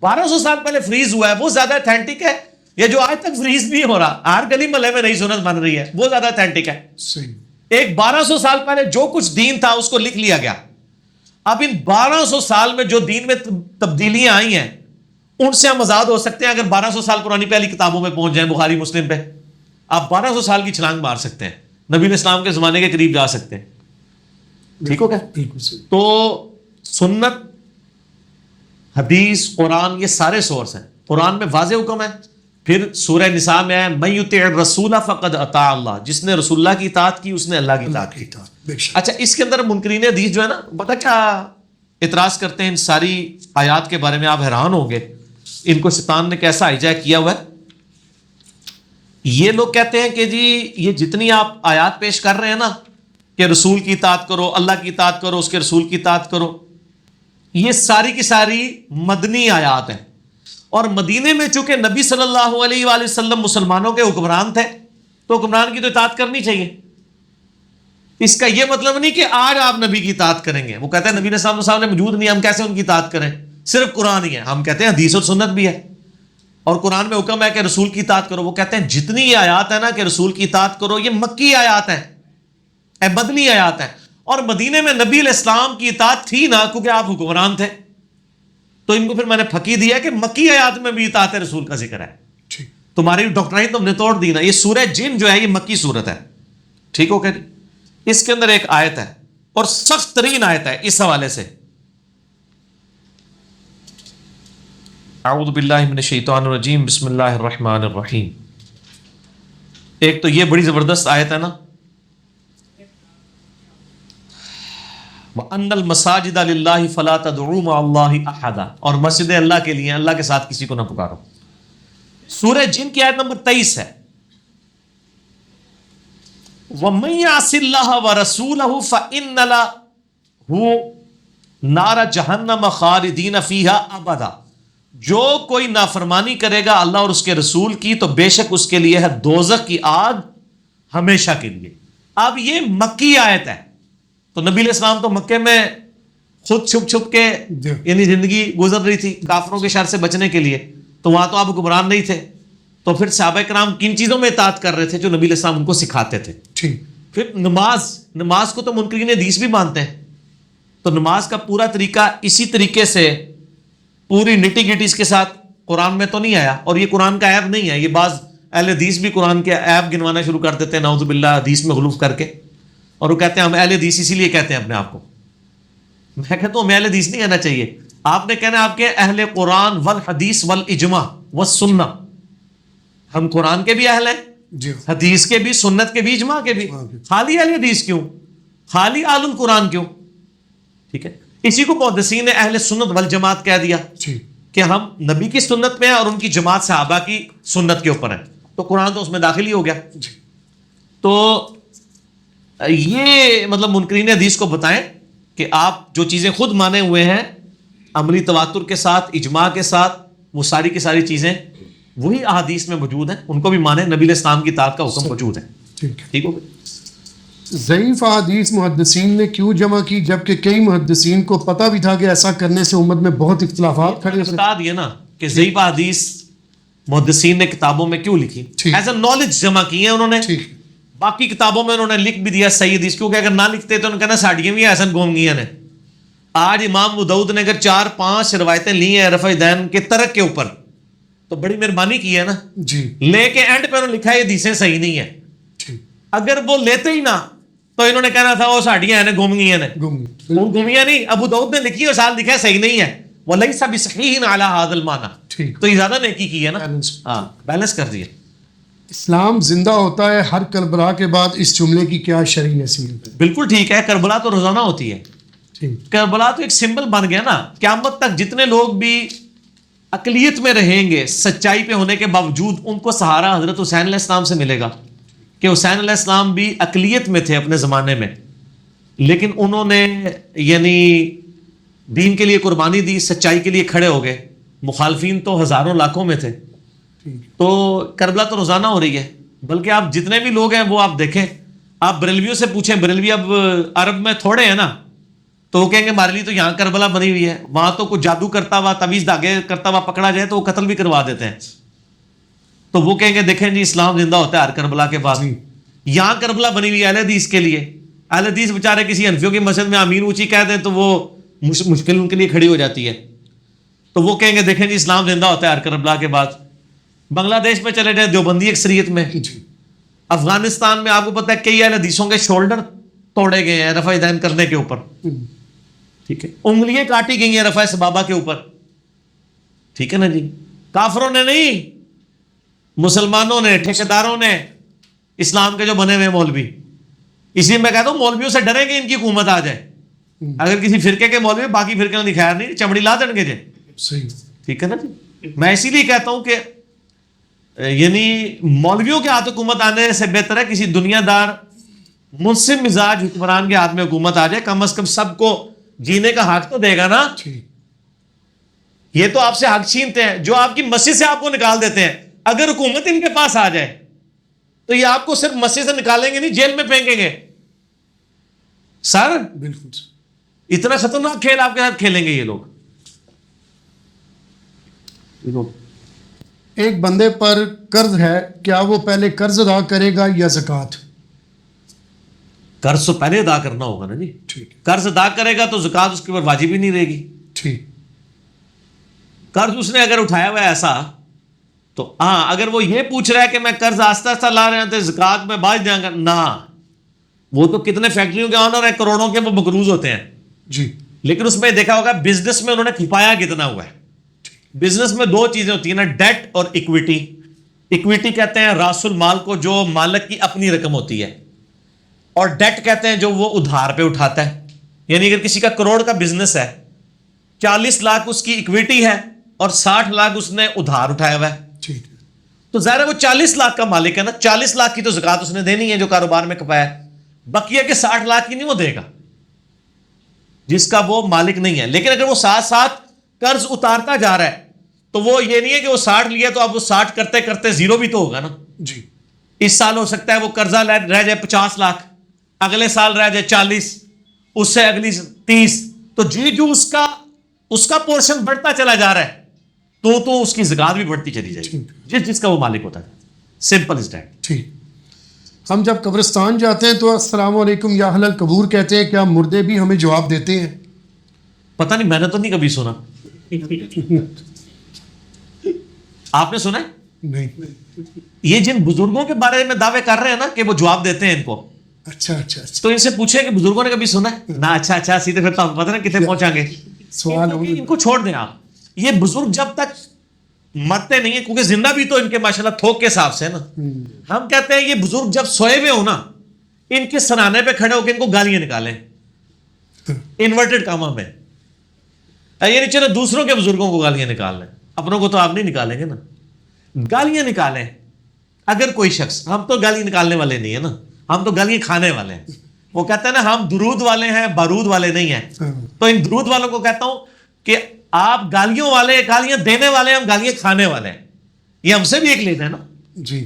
1200 سال پہلے فریز ہوا ہے وہ زیادہ اتھینٹک ہے، یا جو آج تک فریز نہیں ہو رہا، ہر گلی محلے میں نئی سنت بن رہی ہے، وہ زیادہ اتھینٹک ہے. ایک 1200 سال پہلے جو کچھ دین تھا اس کو لکھ لیا گیا. اب ان 1200 سال میں جو دین میں تبدیلیاں آئی ہیں ان سے ہم آزاد ہو سکتے ہیں اگر 1200 سال پرانی پہلی کتابوں میں پہنچ جائیں. بخاری مسلم پہ آپ 1200 سال کی چھلانگ مار سکتے ہیں، نبی علیہ السلام کے زمانے کے قریب جا سکتے ہیں. ٹھیک ہو گیا. تو سنت، حدیث، قرآن یہ سارے سورس ہیں. قرآن میں واضح حکم ہے. پھر سورہ نساء میں ہے من یطع الرسول فقد اطاع اللہ، جس نے رسول اللہ کی اطاعت کی اس نے اللہ کی اطاعت کی. اچھا، اس کے اندر منکرین حدیث جو ہے نا، پتہ کیا اعتراض کرتے ہیں ان ساری آیات کے بارے میں؟ آپ حیران ہوں گے ان کو شیطان نے کیسا ہائیجیک کیا ہوا ہے. یہ لوگ کہتے ہیں کہ جی یہ جتنی آپ آیات پیش کر رہے ہیں نا کہ رسول کی اطاعت کرو، اللہ کی اطاعت کرو، اس کے رسول کی اطاعت کرو، یہ ساری کی ساری مدنی آیات ہیں. اور مدینے میں چونکہ نبی صلی اللہ علیہ وآلہ وسلم مسلمانوں کے حکمران تھے تو حکمران کی تو اطاعت کرنی چاہیے. اس کا یہ مطلب نہیں کہ آج آپ نبی کی اطاعت کریں گے. وہ کہتے ہیں نبی علیہ السلام سامنے موجود نہیں، ہم کیسے ان کی اطاعت کریں، صرف قرآن ہی ہے. ہم کہتے ہیں حدیث اور سنت بھی ہے، اور قرآن میں حکم ہے کہ رسول کی اطاعت کرو. وہ کہتے ہیں جتنی یہ آیات ہے نا کہ رسول کی اطاعت کرو، یہ مکی آیات ہیں، مدنی آیات ہیں. اور مدینے میں نبی علیہ السلام کی اطاعت تھی نا، کیونکہ آپ حکمران تھے. تو ان کو پھر میں نے پھکی دیا کہ مکی آیات میں بھی اطاعت رسول کا ذکر ہے. تمہاری ڈاکٹرائن تم نے توڑ دی نا. یہ سورہ جن جو ہے یہ مکی صورت ہے، ٹھیک ہو کہ اس کے اندر ایک آیت ہے اور سخت ترین آیت ہے اس حوالے سے. اعوذ باللہ من الشیطان الرجیم، بسم اللہ الرحمن الرحیم. ایک تو یہ بڑی زبردست آیت ہے نا، وَأَنَّ الْمَسَاجِدَ لِلَّهِ فَلَا تَدْعُوا مَعَ اللَّهِ أَحَدًا، اور مسجد اللہ کے لیے، اللہ کے ساتھ کسی کو نہ پکارو. سورہ جن کی آیت نمبر 23 ہے. وَمَن يَعْصِ اللَّهَ وَرَسُولَهُ فَإِنَّ لَهُ نَارَ جَهَنَّمَ خَالِدِينَ فِيهَا أَبَدًا، جو کوئی نافرمانی کرے گا اللہ اور اس کے رسول کی تو بے شک اس کے لیے ہے دوزخ کی آگ ہمیشہ کے لیے. اب یہ مکی آیت ہے، تو نبی علیہ السلام تو مکے میں خود چھپ چھپ کے یعنی زندگی گزر رہی تھی کافروں کے شر سے بچنے کے لیے. تو وہاں تو آپ حکمران نہیں تھے، تو پھر صحابہ کرام کن چیزوں میں اطاعت کر رہے تھے جو نبی علیہ السلام ان کو سکھاتے تھے. پھر نماز کو تو منکرین حدیث بھی مانتے ہیں. تو نماز کا پورا طریقہ اسی طریقے سے پوری نٹی گٹیز کے ساتھ قرآن میں تو نہیں آیا، اور یہ قرآن کا عیب نہیں ہے. یہ بعض اہل حدیث بھی قرآن کے عیب گنوانا شروع کر دیتے ہیں نعوذ باللہ، حدیث میں غلوف کر کے، اور وہ کہتے ہیں ہم اہل حدیث اسی لیے کہتے ہیں اپنے آپ کو. میں کہتا ہوں ہمیں اہل حدیث نہیں کہنا چاہیے، آپ نے کہنا آپ کے اہل قرآن والحدیث والاجماع والسنہ. ہم قرآن کے بھی اہل ہیں، حدیث کے بھی، سنت کے بھی، اجماع کے بھی. خالی اہل حدیث کیوں، خالی آل القرآن کیوں؟ ٹھیک ہے، اسی کو محدثین نے اہل سنت والجماعت کہہ دیا کہ ہم نبی کی سنت میں ہیں اور ان کی جماعت صحابہ کی سنت کے اوپر ہیں. تو قرآن تو اس میں داخل ہی ہو گیا. تو یہ مطلب منکرین حدیث کو بتائیں کہ آپ جو چیزیں خود مانے ہوئے ہیں عملی تواتر کے ساتھ، اجماع کے ساتھ، وہ ساری کی ساری چیزیں وہی احادیث میں موجود ہیں، ان کو بھی مانیں. نبی علیہ السلام کی اطاعت کا حکم موجود ہے. ٹھیک ہو گیا. ضعیف احادیث محدثین نے کیوں جمع کی جبکہ کئی محدثین کو پتہ بھی تھا کہ ایسا کرنے سے امت میں بہت اختلافات کھڑے ہوتے ہیں؟ بتا دیا نا کہ ضعیف احادیث محدثین نے کتابوں میں کیوں لکھی، ایز اے نالج جمع کی ہے انہوں نے. باقی کتابوں میں انہوں نے لکھ بھی دیا صحیح حدیث، کیونکہ اگر نہ لکھتے تو انہوں نے کہنا ساڑیاں بھی ایسا گونگیاں نے. آج امام ابو داؤد نے اگر 4-5 روایتیں لی ہیں رفع دین کے ترک کے اوپر تو بڑی مہربانی کی ہے نا لے کے اینڈ پہ انہوں نے لکھا ہے یہ حدیثیں صحیح نہیں ہیں. اگر وہ لیتے ہی نہ تو انہوں نے کہنا تھا وہ ساڑیاں ہیں گونگیاں نے. گونگیاں نہیں، ابو داؤد نے لکھی اور ساتھ لکھا ہے صحیح نہیں ہے. وَلَيْسَ بِصَحِيحٍ عَلَى هَذَا الْمَعنَى، تو یہ زیادہ نیکی کی ہے نا. ہاں، بیلنس کر دیا. اسلام زندہ ہوتا ہے ہر کربلا کے بعد، اس جملے کی کیا شرعی نصیحت؟ بالکل ٹھیک ہے، کربلا تو روزانہ ہوتی ہے. کربلا تو ایک سمبل بن گیا نا. قیامت تک جتنے لوگ بھی اقلیت میں رہیں گے سچائی پہ ہونے کے باوجود، ان کو سہارا حضرت حسین علیہ السلام سے ملے گا. کہ حسین علیہ السلام بھی اقلیت میں تھے اپنے زمانے میں، لیکن انہوں نے یعنی دین کے لیے قربانی دی، سچائی کے لیے کھڑے ہو گئے. مخالفین تو ہزاروں لاکھوں میں تھے. تو کربلا تو روزانہ ہو رہی ہے. بلکہ آپ جتنے بھی لوگ ہیں وہ آپ دیکھیں، آپ بریلویوں سے پوچھیں، بریلوی اب عرب میں تھوڑے ہیں نا، تو وہ کہیں گے ہمارے لیے تو یہاں کربلا بنی ہوئی ہے. وہاں تو کوئی جادو کرتا ہوا، تعویذ دھاگے کرتا ہوا پکڑا جائے تو وہ قتل بھی کروا دیتے ہیں. تو وہ کہیں گے دیکھیں جی اسلام زندہ ہوتا ہے ہر کربلا کے بعد. یہاں کربلا بنی ہوئی ہے اہل حدیث کے لیے. اہل حدیث بیچارے کسی حنفیوں کی مسجد میں آمین اونچی کہہ دیں تو وہ مشکل ان کے لیے کھڑی ہو جاتی ہے. تو وہ کہیں گے دیکھیں جی اسلام زندہ ہوتا ہے ہر کربلا کے بعد. بنگلہ دیش میں چلے جائیں دیوبندی اکثریت میں. افغانستان میں آپ کو پتہ ہے کئی اہل حدیثوں کے شولڈر توڑے گئے ہیں رفع دین کرنے کے اوپر. ٹھیک ہے، انگلیاں کاٹی گئی ہیں رفع سبابہ کے اوپر. ٹھیک ہے نا جی. کافروں نے نہیں، مسلمانوں نے، ٹھیکیداروں نے، اسلام کے جو بنے ہوئے مولوی. اس لیے میں کہتا ہوں مولویوں سے ڈریں گے ان کی حکومت آ جائے. اگر کسی فرقے کے مولوی باقی فرقے نے دکھایا نہیں چمڑی لا دیں گے جی. ٹھیک ہے نا جی. میں اسی لیے کہتا ہوں کہ یعنی مولویوں کے ہاتھ حکومت آنے سے بہتر ہے کسی دنیا دار منصف مزاج حکمران کے ہاتھ میں حکومت آ جائے. کم از کم سب کو جینے کا حق تو دے گا نا. یہ تو آپ سے حق چھینتے ہیں، جو آپ کی مسجد سے آپ کو نکال دیتے ہیں. اگر حکومت ان کے پاس آ جائے تو یہ آپ کو صرف مسجد سے نکالیں گے نہیں، جیل میں پھینکیں گے. سر بالکل اتنا خطرناک کھیل آپ کے ساتھ کھیلیں گے یہ لوگ. ایک بندے پر قرض ہے, کیا وہ پہلے قرض ادا کرے گا یا زکوٰۃ؟ قرض تو پہلے ادا کرنا ہوگا نا جی. ٹھیک قرض ادا کرے گا تو زکوٰۃ اس کے اوپر واجب ہی نہیں رہے گی. ٹھیک. قرض اس نے اگر اٹھایا ہوا ہے ایسا, تو ہاں اگر وہ یہ پوچھ رہا ہے کہ میں قرض آہستہ آہستہ لا رہے ہیں تو زکوٰۃ میں باز دیں گا, نہ, وہ تو کتنے فیکٹریوں کے آنر ہیں, کروڑوں کے وہ مقروض ہوتے ہیں جی. لیکن اس میں دیکھا ہوگا بزنس میں انہوں نے کھپایا کتنا ہوا ہے. بزنس میں دو چیزیں ہوتی ہیں نا, ڈیٹ اور اکویٹی. اکویٹی کہتے ہیں راس المال کو جو مالک کی اپنی رقم ہوتی ہے, اور ڈیٹ کہتے ہیں جو وہ ادھار پہ اٹھاتا ہے. یعنی اگر کسی کا کروڑ کا بزنس ہے, 40 لاکھ اس کی اکویٹی ہے اور 60 لاکھ اس نے ادھار اٹھایا ہوا ہے, ٹھیک. تو ظاہر ہے وہ 40 لاکھ کا مالک ہے نا, 40 لاکھ کی تو زکوٰۃ اس نے دینی ہے جو کاروبار میں کپایا ہے. بقیہ کے 60 لاکھ کی نہیں وہ دے گا جس کا وہ مالک نہیں ہے. لیکن اگر وہ ساتھ ساتھ قرض اتارتا جا رہا ہے تو وہ یہ نہیں ہے کہ وہ 60 لیا تو اب وہ 60 کرتے کرتے زیرو بھی تو ہوگا نا. جی. اس سال ہو سکتا ہے وہ قرضہ رہ جائے 50 لاکھ, اگلے سال رہ جائے 40, اس سے اگلی 30, تو جی جو اس کا پورشن بڑھتا چلا جا رہا ہے تو اس کی زکوٰۃ بھی بڑھتی چلی جائے گی جس کا وہ مالک ہوتا ہے. Simple is that. ٹھیک. ہم جب قبرستان جاتے ہیں تو السلام علیکم یا اہل القبور کہتے ہیں, کیا مردے بھی ہمیں جواب دیتے ہیں؟ پتہ نہیں, میں نے تو نہیں کبھی سنا. آپ نے سنا ہے؟ نہیں. یہ جن بزرگوں کے بارے میں دعوے کر رہے ہیں نا کہ وہ جواب دیتے ہیں ان کو, اچھا اچھا اچھا. تو ان سے پوچھے کہ بزرگوں نے کبھی سنا ہے نا. اچھا سیدھے پھر تو آپ پتہ نا کتنے پہنچا گے. سوال ان کو چھوڑ دیں آپ. یہ بزرگ جب تک مرتے نہیں ہیں, کیونکہ زندہ بھی تو ان کے ماشاءاللہ تھوک کے حساب سے نا. ہم کہتے ہیں یہ بزرگ جب سوئے ہوئے ہو نا, ان کے سرانے پہ کھڑے ہو کے ان کو گالیاں نکالیں. انورٹڈ کاما میں یعنی چلو دوسروں کے بزرگوں کو گالیاں نکال لیں, اپنوں کو تو آپ نہیں نکالیں گے نا. گالیاں نکالیں اگر کوئی شخص, ہم تو گالی نکالنے والے نہیں ہیں نا, ہم تو گالیاں کھانے والے ہیں. وہ کہتے ہیں نا ہم درود والے ہیں, بارود والے نہیں ہیں. تو ان درود والوں کو کہتا ہوں کہ آپ گالیوں والے, گالیاں دینے والے, ہم گالیاں کھانے والے ہیں. یہ ہم سے بھی ایک لیتے ہیں نا. جی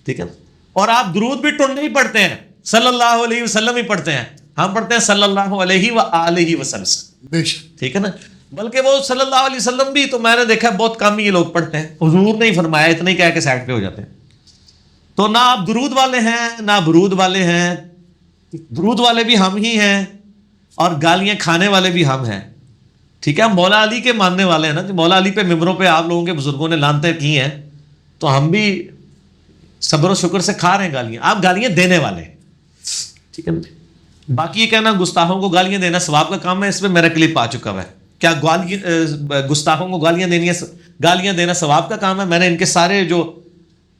ٹھیک ہے نا. اور آپ درود بھی ٹنڈے ہی پڑھتے ہیں, صلی اللہ علیہ وسلم ہی پڑھتے ہیں, ہم پڑھتے ہیں صلی اللہ علیہ وآلہ وسلم. بے شک. ٹھیک ہے نا. بلکہ وہ صلی اللہ علیہ وسلم بھی تو میں نے دیکھا بہت کم ہی یہ لوگ پڑھتے ہیں. حضور نے ہی فرمایا, اتنا ہی کہہ کے سائڈ پہ ہو جاتے ہیں. تو نہ آپ درود والے ہیں نہ برود والے ہیں. درود والے بھی ہم ہی ہیں اور گالیاں کھانے والے بھی ہم ہیں. ٹھیک ہے. مولا علی کے ماننے والے ہیں نا, مولا علی پہ ممبروں پہ آپ لوگوں کے بزرگوں نے لانتیں کی ہیں, تو ہم بھی صبر و شکر سے کھا رہے ہیں گالیاں. آپ گالیاں دینے والے ہیں. ٹھیک ہے. باقی یہ کہنا گستاخوں کو گالیاں دینا ثواب کا کام ہے, اس پہ میرا کلپ آ چکا ہے. کیا گستاخوں کو گالیاں دینی ہے, گالیاں دینا ثواب کا کام ہے؟ میں نے ان کے سارے جو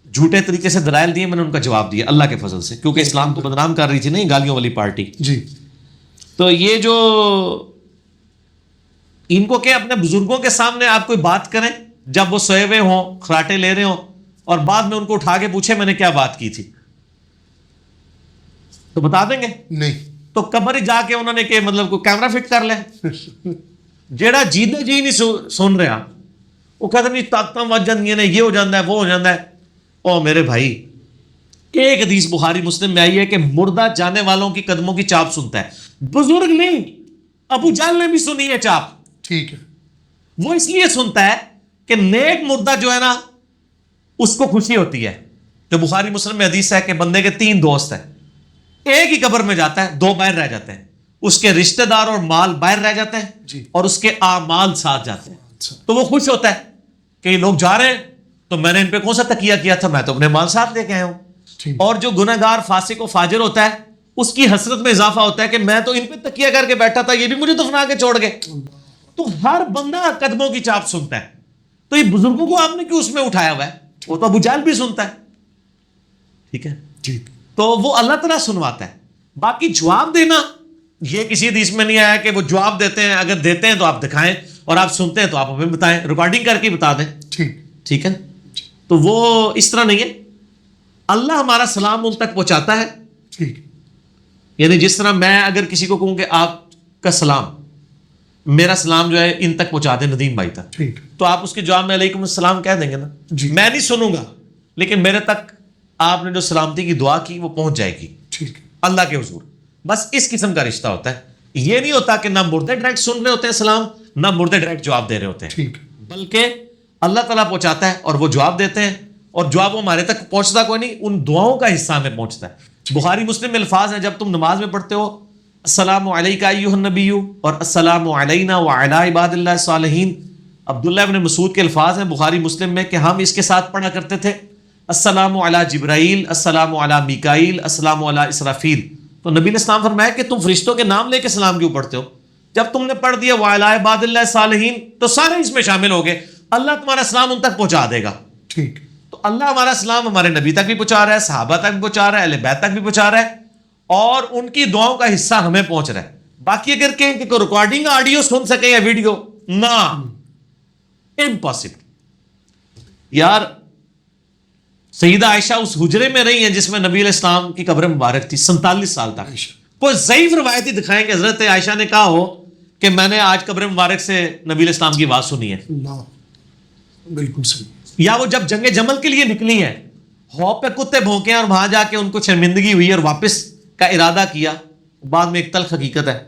جھوٹے طریقے سے دلائل دیے میں نے ان کا جواب دیا اللہ کے فضل سے, کیونکہ اسلام کو بدنام کر رہی تھی نا گالیوں والی پارٹی. جی. تو یہ جو ان کو کہ اپنے بزرگوں کے سامنے آپ کوئی بات کریں جب وہ سوئے ہوئے ہوں, خراٹے لے رہے ہوں, اور بعد میں ان کو اٹھا کے پوچھے میں نے کیا بات کی تھی, تو بتا دیں گے؟ نہیں. تو قبر جا کے انہوں نے کہ مطلب کوئی کیمرہ فٹ کر لیں. جیڑا جیدے جی نہیں سن رہا وہ کہتے نہیں طاقتاں وج جاندیاں نے, یہ ہو جاتا ہے وہ ہو جاتا ہے. او میرے بھائی, ایک حدیث بخاری مسلم میں آئی ہے کہ مردہ جانے والوں کی قدموں کی چاپ سنتا ہے. بزرگ نہیں, ابو جہل نے بھی سنی ہے چاپ. ٹھیک ہے. وہ اس لیے سنتا ہے کہ نیک مردہ جو ہے نا اس کو خوشی ہوتی ہے. جو بخاری مسلم میں حدیث ہے کہ بندے کے 3 دوست ہیں, ایک ہی قبر میں جاتا ہے, 2 باہر رہ جاتے ہیں. اس کے رشتہ دار اور مال باہر رہ جاتے ہیں جی. اور اس کے اعمال ساتھ جاتے ہیں. اچھا. تو وہ خوش ہوتا ہے کہ یہ لوگ جا رہے ہیں تو میں نے ان پہ کون سا تکیہ کیا تھا, میں تو اپنے مال ساتھ لے کے آیا ہوں. ٹھیک. اور جو گناہ گار فاسق و فاجر ہوتا ہے اس کی حسرت میں اضافہ ہوتا ہے کہ میں تو ان پہ تکیہ کر کے بیٹھا تھا, یہ بھی مجھے دفنا کے چھوڑ گئے. تو ہر بندہ قدموں کی چاپ سنتا ہے. تو یہ بزرگوں کو آپ نے کیوں اس میں اٹھایا ہوا ہے؟ وہ تو ابو جہل بھی سنتا ہے. ٹھیک ہے. ٹھیک. تو وہ اللہ تعالیٰ سنواتا ہے. باقی جواب دینا یہ کسی حدیث میں نہیں آیا کہ وہ جواب دیتے ہیں, اگر دیتے ہیں تو آپ دکھائیں, اور آپ سنتے ہیں تو آپ ہمیں بتائیں, ریکارڈنگ کر کے بتا دیں. ٹھیک. ٹھیک ہے. تو وہ اس طرح نہیں ہے. اللہ ہمارا سلام ان تک پہنچاتا ہے. ٹھیک. یعنی جس طرح میں اگر کسی کو کہوں کہ آپ کا سلام, میرا سلام جو ہے ان تک پہنچا دیں ندیم بھائی تک, ٹھیک. تو آپ اس کے جواب میں علیکم السلام کہہ دیں گے نا. جی. میں نہیں سنوں گا لیکن میرے تک آپ نے جو سلامتی کی دعا کی وہ پہنچ جائے گی ٹھیک. اللہ کے حضور. بس اس قسم کا رشتہ ہوتا ہے. یہ نہیں ہوتا کہ نہ مردے ڈائریکٹ سن رہے ہوتے ہیں سلام, نہ مردے ڈائریکٹ جواب دے رہے ہوتے ہیں, ٹھیک, بلکہ اللہ تعالیٰ پہنچاتا ہے اور وہ جواب دیتے ہیں, اور جواب وہ ہمارے تک پہنچتا کوئی نہیں, ان دعاؤں کا حصہ ہمیں پہنچتا ہے. بخاری مسلم میں الفاظ ہیں, جب تم نماز میں پڑھتے ہو السلام علیکہ ایھا النبی اور السلام علینا وعلی عباد اللہ الصالحین, عبداللہ ابن مسعود کے الفاظ ہیں بخاری مسلم میں کہ ہم اس کے ساتھ پڑھا کرتے تھے السلام علی جبرائیل, السلام علی میکائیل, السلام علی اسرافیل. تو نبی علیہ السلام فرمایا کہ تم فرشتوں کے نام لے کے سلام کیوں پڑھتے ہو؟ جب تم نے پڑھ دیا وعلی عباد اللہ الصالحین تو سارے اس میں شامل ہو گئے, اللہ تمہارا سلام ان تک پہنچا دے گا. ٹھیک, تو اللہ ہمارا سلام ہمارے نبی تک بھی پہنچا رہا ہے, صحابہ تک بھی پہنچا رہا ہے, اہل بیت تک بھی پہنچا رہا ہے, اور ان کی دعاؤں کا حصہ ہمیں پہنچ رہا ہے. باقی اگر کہیں کہ کوئی ریکارڈنگ آڈیو سن سکے یا ویڈیو, نہ, امپاسبل. یار سیدہ عائشہ اس حجرے میں رہی ہیں جس میں نبی علیہ السلام کی قبر مبارک تھی 47 سال تک. کوئی ضعیف روایتی دکھائیں کہ حضرت عائشہ نے کہا ہو کہ میں نے آج قبر مبارک سے نبی علیہ السلام کی آواز سنی ہے. اللہ, بالکل صحیح. یا وہ جب جنگ جمل کے لیے نکلی ہیں, ہو پہ کتے بھونکے ہیں اور وہاں جا کے ان کو شرمندگی ہوئی اور واپس کا ارادہ کیا, بعد میں ایک تلخ حقیقت ہے,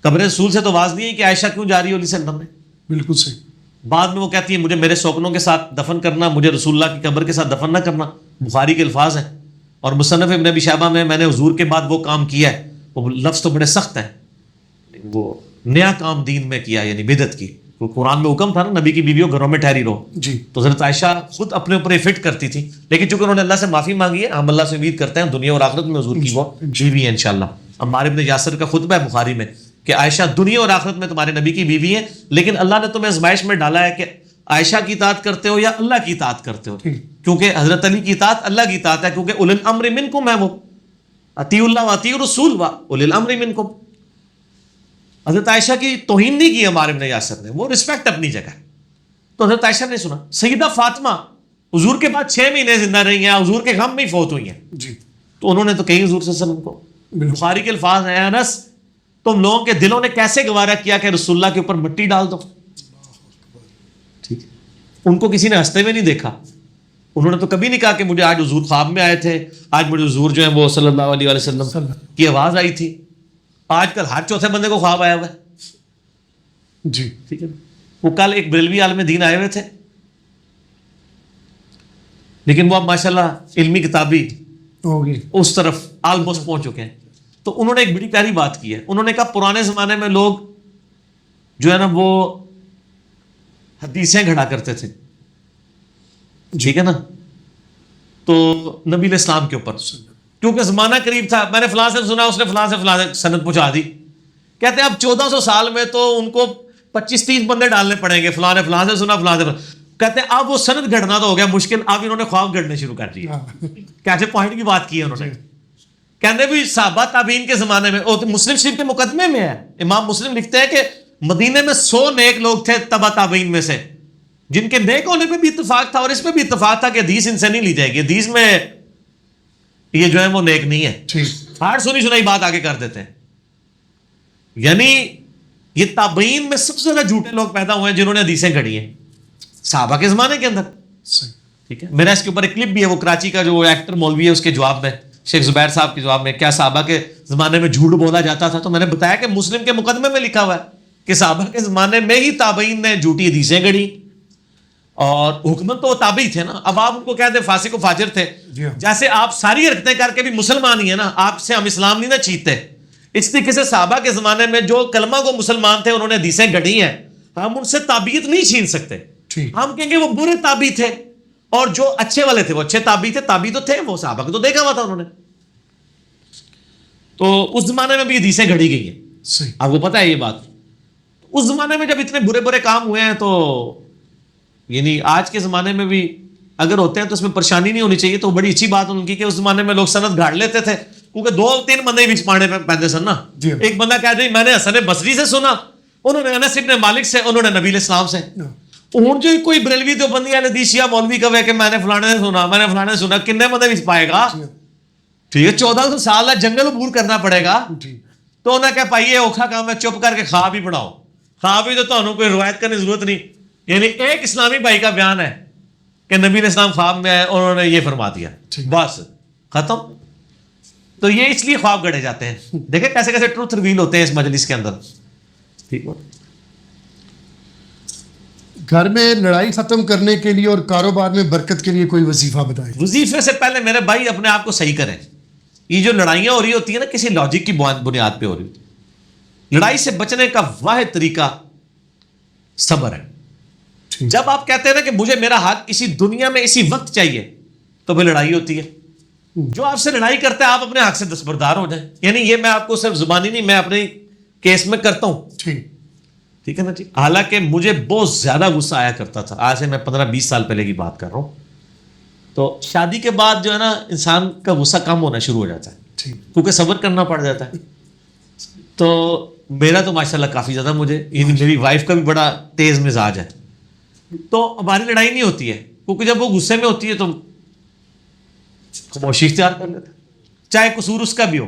قبر رسول سے تو آواز نہیں ہے کہ عائشہ کیوں جا رہی ہو علیہ السلام میں. بالکل صحیح. بعد میں وہ کہتی ہے مجھے میرے سوکنوں کے ساتھ دفن کرنا, مجھے رسول اللہ کی قبر کے ساتھ دفن نہ کرنا. بخاری کے الفاظ ہیں, اور مصنف ابن ابی شیبہ میں نے حضور کے بعد وہ کام کیا ہے, وہ لفظ تو بڑے سخت ہیں, وہ نیا کام دین میں کیا, یعنی بدعت کی. قرآن میں حکم تھا نا نبی کی بیویوں گھروں میں ٹھہری رہو, جی, تو حضرت عائشہ خود اپنے اوپر فٹ کرتی تھی, لیکن چونکہ انہوں نے اللہ سے معافی مانگی ہے, ہم اللہ سے امید کرتے ہیں دنیا اور آخرت میں حضور کی وہ بیوی ہے انشاءاللہ. عمار ابن یاسر کا خطبہ ہے بخاری میں کہ عائشہ دنیا اور آخرت میں تمہارے نبی کی بیوی ہے, لیکن اللہ نے تمہیں آزمائش میں ڈالا ہے کہ عائشہ کی اطاعت کرتے ہو یا اللہ کی اطاعت کرتے ہو, کیونکہ حضرت علی کی اطاعت اللہ کی اطاعت ہے, کیونکہ اولی الامر منکم ہے, وہ اطیعوا اللہ واطیعوا الرسول واولی الامر منکم. حضرت عائشہ کی توہین نہیں کی عمار ابن یاسر نے, وہ رسپیکٹ اپنی جگہ. تو حضرت عائشہ نے سنا. سیدہ فاطمہ حضور کے بعد 6 مہینے زندہ رہی ہیں, حضور کے غم میں ہی فوت ہوئی ہیں, جی, تو انہوں نے تو کہیں حضور صلی اللہ علیہ وسلم کو. بخاری کے الفاظ ہیں انس تم لوگوں کے دلوں نے کیسے گوارا کیا کہ رسول اللہ کے اوپر مٹی ڈال دو. ٹھیک ہے, ان کو کسی نے ہنستے ہوئے نہیں دیکھا, انہوں نے تو کبھی نہیں کہا کہ مجھے آج حضور خواب میں آئے تھے, آج مجھے حضور جو ہیں وہ صلی اللہ علیہ وسلم کی آواز آئی تھی. آج کل ہر چوتھے بندے کو خواب آیا ہوا ہے. جی, ٹھیک ہے, وہ کل ایک بریلوی عالم دین آئے ہوئے تھے, لیکن وہ اب ماشاءاللہ علمی کتابی ہوگی اس طرف آلموسٹ پہنچ چکے ہیں. تو انہوں نے ایک بڑی پیاری بات کی ہے, انہوں نے کہا پرانے زمانے میں لوگ جو ہے نا وہ حدیثیں گھڑا کرتے تھے, ٹھیک ہے نا, تو نبی علیہ السلام کے اوپر, کیونکہ زمانہ قریب تھا, میں نے فلاں سے سنا, اس نے فلاں سے فلاں سند پہنچا دی. کہتے ہیں اب 1400 سال میں تو ان کو 25-30 بندے ڈالنے پڑیں گے, فلاں نے فلاں سے سنا, فلاں سے. کہتے ہیں اب وہ سند گھڑنا تو ہو گیا مشکل, اب انہوں نے خواب گھڑنے شروع کر دیے. کیسے پوائنٹ کی بات کی ہے انہوں نے, کہتے بھی صحابہ تابعین کے زمانے میں, مسلم شریف کے مقدمے میں ہے, امام مسلم لکھتے ہیں کہ مدینے میں 100 نیک لوگ تھے تبع تابعین میں سے, جن کے نیک ہونے پہ بھی اتفاق تھا اور اس پہ بھی اتفاق تھا کہ حدیث ان سے نہیں لی جائے گی, حدیث میں یہ جو ہے وہ نیک نہیں ہے. ہار سنی سنائی بات آگے کر دیتے ہیں. یعنی یہ تابعین میں سب سے زیادہ جھوٹے لوگ پیدا ہوئے ہیں جنہوں نے حدیثیں گھڑی ہیں صحابہ کے زمانے کے اندر. ٹھیک ہے, میرا اس کے اوپر ایک کلپ بھی ہے, وہ کراچی کا جو ایکٹر مولوی ہے اس کے جواب میں, شیخ زبیر صاحب کے جواب میں, کیا صحابہ کے زمانے میں جھوٹ بولا جاتا تھا, تو میں نے بتایا کہ مسلم کے مقدمے میں لکھا ہوا ہے کہ صحابہ کے زمانے میں ہی تابعین نے جھوٹی حدیثیں گھڑی, اور حکمت تو وہ تابعی تھے نا. اب آپ ان کو کہتے ہیں فاسق و فاجر تھے, جیسے آپ ساری حرکتیں کر کے بھی مسلمان ہی ہیں نا, آپ سے ہم اسلام نہیں نہ چیتے. اس طریقے سے صحابہ کے زمانے میں جو کلمہ کو مسلمان تھے انہوں نے حدیثیں گھڑی ہیں, ہم ان سے تابعیت نہیں چھین سکتے. ہم کہیں گے وہ برے تابعی تھے, اور جو اچھے والے تھے وہ اچھے تابعی تھے, تابعی تو تھے, وہ صحابہ کو تو دیکھا ہوا تھا انہوں نے. تو اس زمانے میں بھی حدیثیں گھڑی گئی ہیں, آپ کو پتہ ہے یہ بات. اس زمانے میں جب اتنے برے برے کام ہوئے ہیں, تو یعنی آج کے زمانے میں بھی اگر ہوتے ہیں تو اس میں پریشانی نہیں ہونی چاہیے. تو بڑی اچھی بات ان کی کہ اس زمانے میں لوگ سند گھاڑ لیتے تھے, کیونکہ 2-3 بندے بیچ پاڑے پہنتے سن نا. ایک بندہ کہہ دے میں نے حسن بصری سے سنا, انہوں نے انس ابن مالک سے, انہوں نے نبی علیہ السلام سے. ہوں جو کوئی بریلوی دیوبندی والے حدیث مولوی کہے کہ میں نے فلانے سے سنا, میں نے فلانے سے سنا, کتنے بندے بیچ پائے گا. ٹھیک ہے, 1400 سال جنگل عبور کرنا پڑے گا. تو انہیں کہا بھائی یہ اوکھا کام ہے, چپ کر کے خواب ہی پڑھاؤ. خواب ہی تو تمہیں کوئی روایت کرنے کی ضرورت نہیں. یعنی ایک اسلامی بھائی کا بیان ہے کہ نبی علیہ السلام خواب میں آئے, انہوں نے یہ فرما دیا, بس ختم. تو یہ اس لیے خواب گڑے جاتے ہیں. دیکھیں کیسے کیسے ٹروتھ ریویل ہوتے ہیں اس مجلس کے اندر. ٹھیک ہے. گھر میں لڑائی ختم کرنے کے لیے اور کاروبار میں برکت کے لیے کوئی وظیفہ بتائیں. وظیفے سے پہلے میرے بھائی اپنے آپ کو صحیح کریں. یہ جو لڑائیاں ہو رہی ہوتی ہیں نا کسی لاجک کی بنیاد پہ ہو رہی ہوتی. لڑائی سے بچنے کا واحد طریقہ صبر ہے. جب آپ کہتے ہیں نا کہ مجھے میرا حق اسی دنیا میں اسی وقت چاہیے تو پھر لڑائی ہوتی ہے. جو آپ سے لڑائی کرتے ہیں آپ اپنے حق سے دستبردار ہو جائیں. یعنی یہ میں آپ کو صرف زبانی نہیں میں اپنے کیس میں کرتا ہوں. ٹھیک ہے نا جی. حالانکہ مجھے بہت زیادہ غصہ آیا کرتا تھا. آج سے میں 15-20 سال پہلے کی بات کر رہا ہوں. تو شادی کے بعد جو ہے نا انسان کا غصہ کم ہونا شروع ہو جاتا ہے کیونکہ صبر کرنا پڑ جاتا ہے. تو میرا تو ماشاءاللہ کافی زیادہ یعنی میری وائف کا بھی بڑا تیز مزاج ہے. تو ہماری لڑائی نہیں ہوتی ہے کیونکہ جب وہ غصے میں ہوتی ہے تو خاموشی اختیار کر لیتا ہے چاہے قصور اس کا بھی ہو.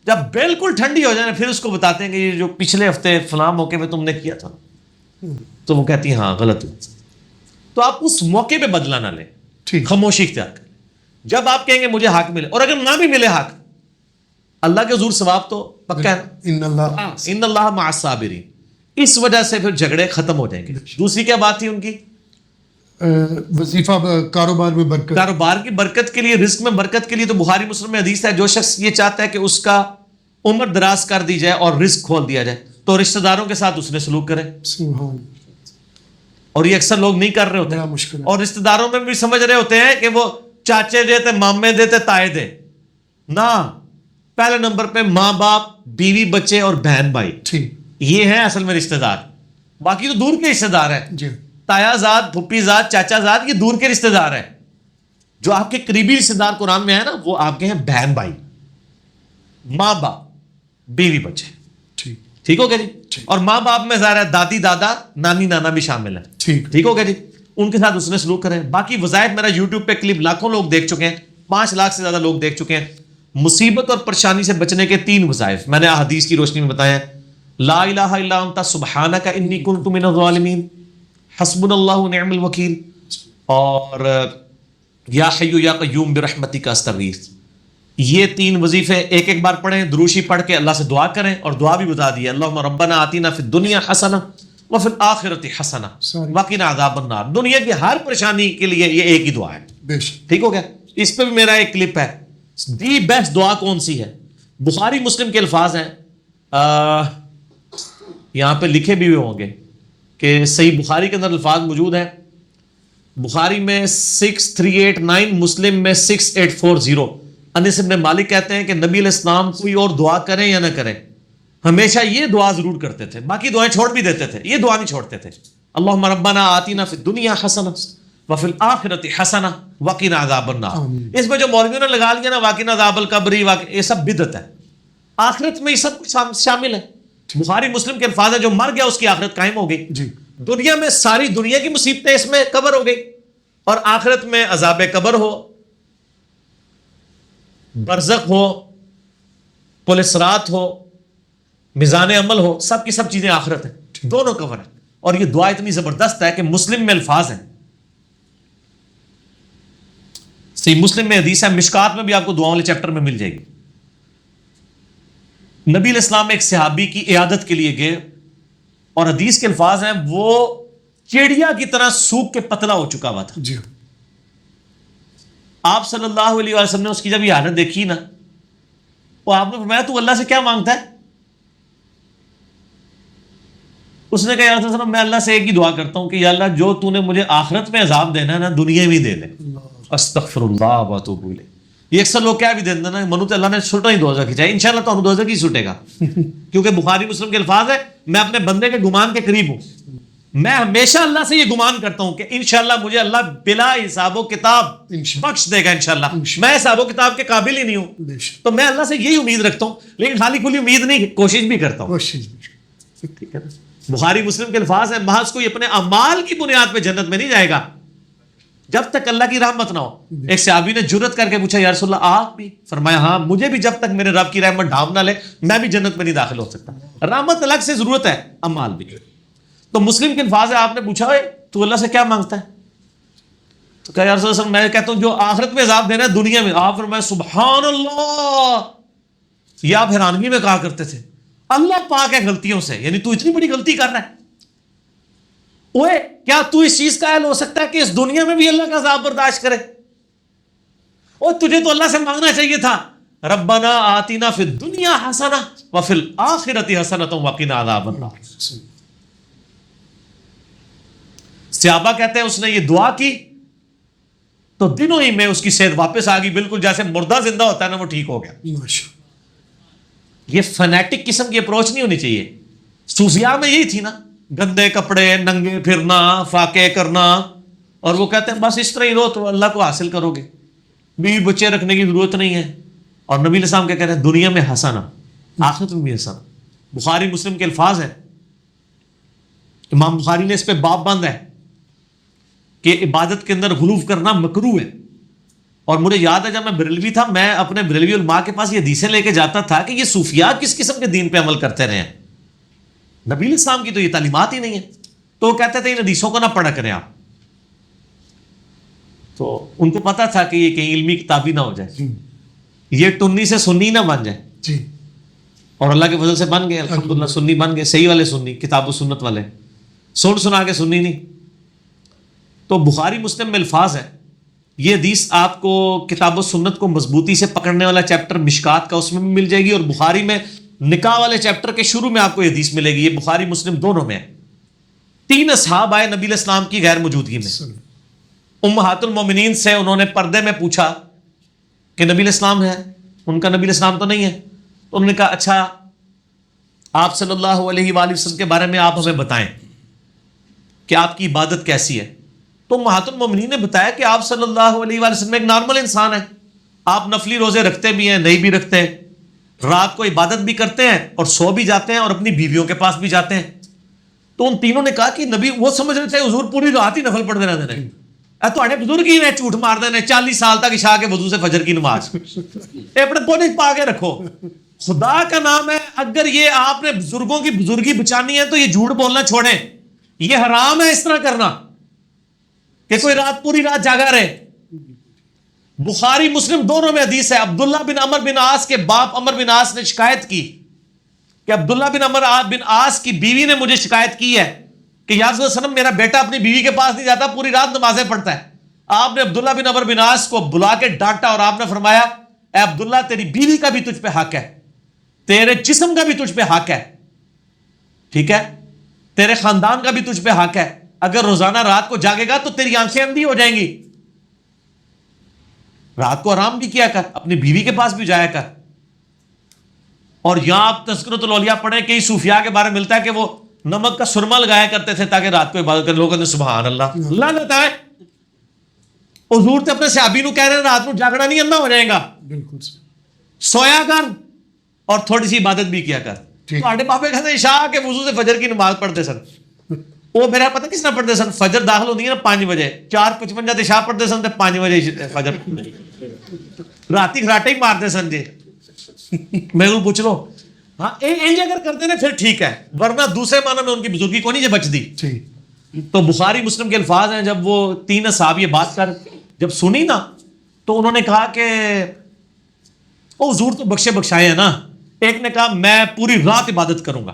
جب بالکل ٹھنڈی ہو جائے پھر اس کو بتاتے ہیں کہ یہ جو پچھلے ہفتے فلاں موقع پہ تم نے کیا تھا تو وہ کہتی ہے ہاں غلط ہو. تو آپ اس موقع پہ بدلہ نہ لیں, خاموشی اختیار کریں. جب آپ کہیں گے مجھے حق ملے اور اگر نہ بھی ملے حق اللہ کے حضور ثواب تو پکا ہے نا. ان اللہ مع الصابرین. اس وجہ سے پھر جھگڑے ختم ہو جائیں گے. دوسری کیا بات تھی ان کی؟ وظیفہ کاروبار میں برکت. کاروبار کی برکت کے لیے رزق میں برکت کے لیے تو بخاری مسلم میں حدیث ہے جو شخص یہ چاہتا ہے کہ اس کا عمر دراز کر دی جائے اور رزق کھول دیا جائے تو رشتہ داروں کے ساتھ اس نے سلوک کرے. اور یہ اکثر لوگ نہیں کر رہے ہوتے مشکل. اور رشتہ داروں میں بھی سمجھ رہے ہوتے ہیں کہ وہ چاچے دیتے مامے دیتے تائے دے. نہ, پہلے نمبر پہ ماں باپ بیوی بچے اور بہن بھائی یہ ہیں اصل میں رشتہ دار. باقی تو دور کے رشتہ دار ہیں. تایا زاد پھپھی زاد چاچا زاد یہ دور کے رشتہ دار ہیں. جو آپ کے قریبی رشتہ دار قرآن میں ہے نا وہ آپ کے ہیں بہن بھائی ماں باپ بیوی بچے. ٹھیک ہو گیا جی. اور ماں باپ میں ظاہر ہے دادی دادا نانی نانا بھی شامل ہیں. ٹھیک ہو گیا جی. ان کے ساتھ اس نے سلوک کریں. باقی وظائف میرا یوٹیوب پہ کلپ لاکھوں لوگ دیکھ چکے ہیں, 5 لاکھ سے زیادہ لوگ دیکھ چکے ہیں. مصیبت اور پریشانی سے بچنے کے 3 وظائف میں نے احادیث کی روشنی میں بتایا. لا الہ الا انت سبحانک انی کنت من الظالمین, حسبنا اللہ ونعم الوکیل, اور یا حی یا قیوم برحمتک استغیث. یہ 3 وظیفے ایک ایک بار پڑھیں, دروشی پڑھ کے اللہ سے دعا کریں. اور دعا بھی بتا دی ہے, اللہم ربنا آتینا فی الدنیا حسنہ وفی الآخرۃ حسنہ وقنا عذاب النار. دنیا کی ہر پریشانی کے لیے یہ ایک ہی دعا ہے. ٹھیک ہو گیا. اس پہ بھی میرا ایک کلپ ہے. دی بیسٹ دعا کون سی ہے؟ بخاری مسلم کے الفاظ ہیں, یہاں پہ لکھے بھی ہوئے ہوں گے کہ صحیح بخاری کے اندر الفاظ موجود ہیں. بخاری میں 6389, مسلم میں 6840. انس بن مالک کہتے ہیں کہ نبی علیہ السلام کوئی اور دعا کریں یا نہ کریں ہمیشہ یہ دعا ضرور کرتے تھے. باقی دعائیں چھوڑ بھی دیتے تھے, یہ دعا نہیں چھوڑتے تھے. اللہم ربنا آتینا فی الدنیا حسنہ وفی الآخرۃ حسنہ وقنا عذاب النار. اس میں جو مولویوں نے لگا لیا نا وقنا عذاب القبر یہ سب بدعت ہے. آخرت میں یہ سب کچھ شامل ہے. بخاری مسلم کے الفاظ ہیں جو مر گیا اس کی آخرت قائم ہو گئی. دنیا میں ساری دنیا کی مصیبتیں اس میں کور ہو گئی, اور آخرت میں عذاب قبر ہو, برزخ ہو, پل صراط ہو, میزان عمل ہو, سب کی سب چیزیں آخرت ہیں, دونوں کور ہیں. اور یہ دعا اتنی زبردست ہے کہ مسلم میں الفاظ ہیں. صحیح مسلم میں حدیث ہے, مشکات میں بھی آپ کو دعاؤں والے چیپٹر میں مل جائے گی. نبی علیہ السلام ایک صحابی کی عیادت کے لیے گئے اور حدیث کے الفاظ ہیں وہ چڑیا کی طرح سوکھ کے پتلا ہو چکا ہوا تھا. آپ صلی اللہ علیہ وسلم نے اس کی جب یہ حالت دیکھی نا وہ آپ نے فرمایا تو اللہ سے کیا مانگتا ہے؟ اس نے کہا یا رسول اللہ میں اللہ سے ایک ہی دعا کرتا ہوں کہ یا اللہ جو تو نے مجھے آخرت میں عذاب دینا ہے نا دنیا میں دے دے. استغفر اللہ واتوب الیہ. یہ اکثر لوگ کیا بھی دے دینا منو تو اللہ نے چھوٹا ہی دوزہ کھینچا ہے. انشاءاللہ تو دوزہ کی چھوٹے گا کیونکہ بخاری مسلم کے الفاظ ہے میں اپنے بندے کے گمان کے قریب ہوں. میں ہمیشہ اللہ سے یہ گمان کرتا ہوں کہ انشاءاللہ مجھے اللہ بلا حساب و کتاب بخش دے گا. انشاءاللہ میں حساب و کتاب کے قابل ہی نہیں ہوں تو میں اللہ سے یہی امید رکھتا ہوں, لیکن خالی کھلی امید نہیں کوشش بھی کرتا ہوں. ٹھیک ہے. بخاری مسلم کے الفاظ ہیں محض کوئی اپنے اعمال کی بنیاد پہ جنت میں نہیں جائے گا جب تک اللہ کی رحمت نہ ہو. ایک صحابی نے جرت کر کے پوچھا یا رسول اللہ آپ بھی؟ فرمایا ہاں مجھے بھی جب تک میرے رب کی رحمت ڈھانپ نہ لے میں بھی جنت میں نہیں داخل ہو سکتا. رحمت الگ سے ضرورت ہے, اعمال بھی. تو مسلم کے الفاظ ہے آپ نے پوچھا تو اللہ سے کیا مانگتا ہے تو کہا یا رسول اللہ میں کہتا ہوں جو آخرت میں عذاب دینا ہے دنیا میں. آپ فرمایا سبحان اللہ یہ آپ حیرانگی میں کہا کرتے تھے اللہ پاک ہے غلطیوں سے، یعنی تو اتنی بڑی غلطی کر رہا ہے، اوے کیا تو اس چیز کا اہل ہو سکتا ہے کہ اس دنیا میں بھی اللہ کا عذاب برداشت کرے؟ اور تجھے تو اللہ سے مانگنا چاہیے تھا ربنا آتنا فی الدنیا حسنہ وفی الآخرۃ حسنۃ وقنا عذاب النار۔ صحابہ کہتے ہیں اس نے یہ دعا کی تو دنوں ہی میں اس کی صحت واپس آ گئی، بالکل جیسے مردہ زندہ ہوتا ہے نا، وہ ٹھیک ہو گیا۔ یہ فنیٹک قسم کی اپروچ نہیں ہونی چاہیے۔ صوفیاء میں یہی تھی نا، گندے کپڑے، ننگے پھرنا، فاقے کرنا، اور وہ کہتے ہیں بس اس طرح ہی رہو تو اللہ کو حاصل کرو گے، بیوی بچے رکھنے کی ضرورت نہیں ہے۔ اور نبی علیہ السلام کیا کہتے ہیں؟ دنیا میں حسنہ، آخرت میں بھی حسنہ۔ بخاری مسلم کے الفاظ ہیں، امام بخاری نے اس پہ باب باندھا ہے کہ عبادت کے اندر غلو کرنا مکروہ ہے۔ اور مجھے یاد ہے جب میں بریلوی تھا، میں اپنے بریلوی علماء کے پاس یہ حدیثیں لے کے جاتا تھا کہ یہ صوفیاء کس قسم کے دین پہ عمل کرتے رہے ہیں، نبی علیہ السلام کی تو یہ تعلیمات ہی نہیں ہے۔ تو وہ کہتے تھے ان حدیثوں کو نہ پڑھا کریں آپ، تو ان کو پتا تھا کہ یہ کہیں علمی کتابی نہ ہو جائے، یہ ٹنی سے سنی نہ بن جائے جی، اور اللہ کے فضل سے بن گئے، الحمدللہ سنی بن گئے، صحیح والے سنی، کتاب و سنت والے، سن سنا کے سنی نہیں۔ تو بخاری مسلم میں الفاظ ہے، یہ حدیث آپ کو کتاب و سنت کو مضبوطی سے پکڑنے والا چیپٹر مشکات کا اس میں بھی مل جائے گی، اور بخاری میں نکاح والے چیپٹر کے شروع میں آپ کو یہ حدیث ملے گی۔ یہ بخاری مسلم دونوں میں ہے۔ 3 اصحاب آئے نبی علیہ السلام کی غیر موجودگی میں، امہات المومنین سے انہوں نے پردے میں پوچھا کہ نبی علیہ السلام ہے؟ ان کا نبی علیہ السلام تو نہیں ہے۔ تو انہوں نے کہا اچھا آپ صلی اللہ علیہ وآلہ وسلم کے بارے میں آپ ہمیں بتائیں کہ آپ کی عبادت کیسی ہے۔ تو امہات المومنین نے بتایا کہ آپ صلی اللہ علیہ وآلہ وسلم ایک نارمل انسان ہے، آپ نفلی روزے رکھتے بھی ہیں، نہیں بھی رکھتے ہیں، رات کو عبادت بھی کرتے ہیں اور سو بھی جاتے ہیں اور اپنی بیویوں کے پاس بھی جاتے ہیں۔ تو ان تینوں نے کہا کہ نبی، وہ سمجھ رہے تھے حضور پوری رات ہی نفل پڑھتے رہتے ہیں، تھوڑے بزرگ ہی نے جھوٹ مار دینے 40 سال تک عشاء کے وضو سے فجر کی نماز، اپنے پونے پا کے رکھو، خدا کا نام ہے اگر یہ آپ نے بزرگوں کی بزرگی بچانی ہے تو یہ جھوٹ بولنا چھوڑیں، یہ حرام ہے اس طرح کرنا کہ کوئی رات پوری رات جاگا رہے۔ بخاری مسلم دونوں میں حدیث ہے، عبداللہ بن عمر بن عاص کے باپ عمر بن عاص نے شکایت کی کہ عبداللہ بن عمر بن عاص کی بیوی نے مجھے شکایت کی ہے کہ یا رسول اللہ صلی اللہ علیہ وسلم میرا بیٹا اپنی بیوی کے پاس نہیں جاتا، پوری رات نمازیں پڑھتا ہے۔ آپ نے عبداللہ بن عمر بن عاص کو بلا کے ڈانٹا اور آپ نے فرمایا اے عبداللہ تیری بیوی کا بھی تجھ پہ حق ہے، تیرے جسم کا بھی تجھ پہ حق ہے، ٹھیک ہے، تیرے خاندان کا بھی تجھ پہ حق ہے، اگر روزانہ رات کو جاگے گا تو تیری آنکھیں اندھی ہو جائیں گی، رات کو آرام بھی کیا کر، اپنی بیوی کے پاس بھی جایا کر۔ اور یہاں آپ تذکرۃ الاولیاء پڑھیں، کئی صوفیاء کے بارے میں ملتا ہے کہ وہ نمک کا سرما لگایا کرتے تھے تاکہ رات کو عبادت کریں، لوگوں نے سبحان اللہ لعنت ہے، حضور تے اپنے صحابی نو کہہ رہے ہیں رات کو جاگنا نہیں، اندھا ہو جائے گا، بالکل سویا کر اور تھوڑی سی عبادت بھی کیا کر۔ تھوڑے پاپے کہتے ہیں عشاء کے وضو سے فجر کی نماز پڑھتے سن، وہ میرا پتہ کس نے پڑھتے سن، فجر داخل ہوتی ہے نا 5 بجے، 4:55 عشاء پڑھتے سن تے 5 بجے فجر، راتی گھراٹے ہی مارتے سن جی۔ میں کو پوچھ لو ہاں انج اگر کرتے نا پھر ٹھیک ہے، ورنہ دوسرے معنی میں ان کی بزرگی کو نہیں جو بچ دی۔ تو بخاری مسلم کے الفاظ ہیں، جب وہ 3 اصحاب یہ بات کر جب سنی نا تو انہوں نے کہا کہ او حضور تو بخشے بخشائے ہیں نا، ایک نے کہا میں پوری رات عبادت کروں گا،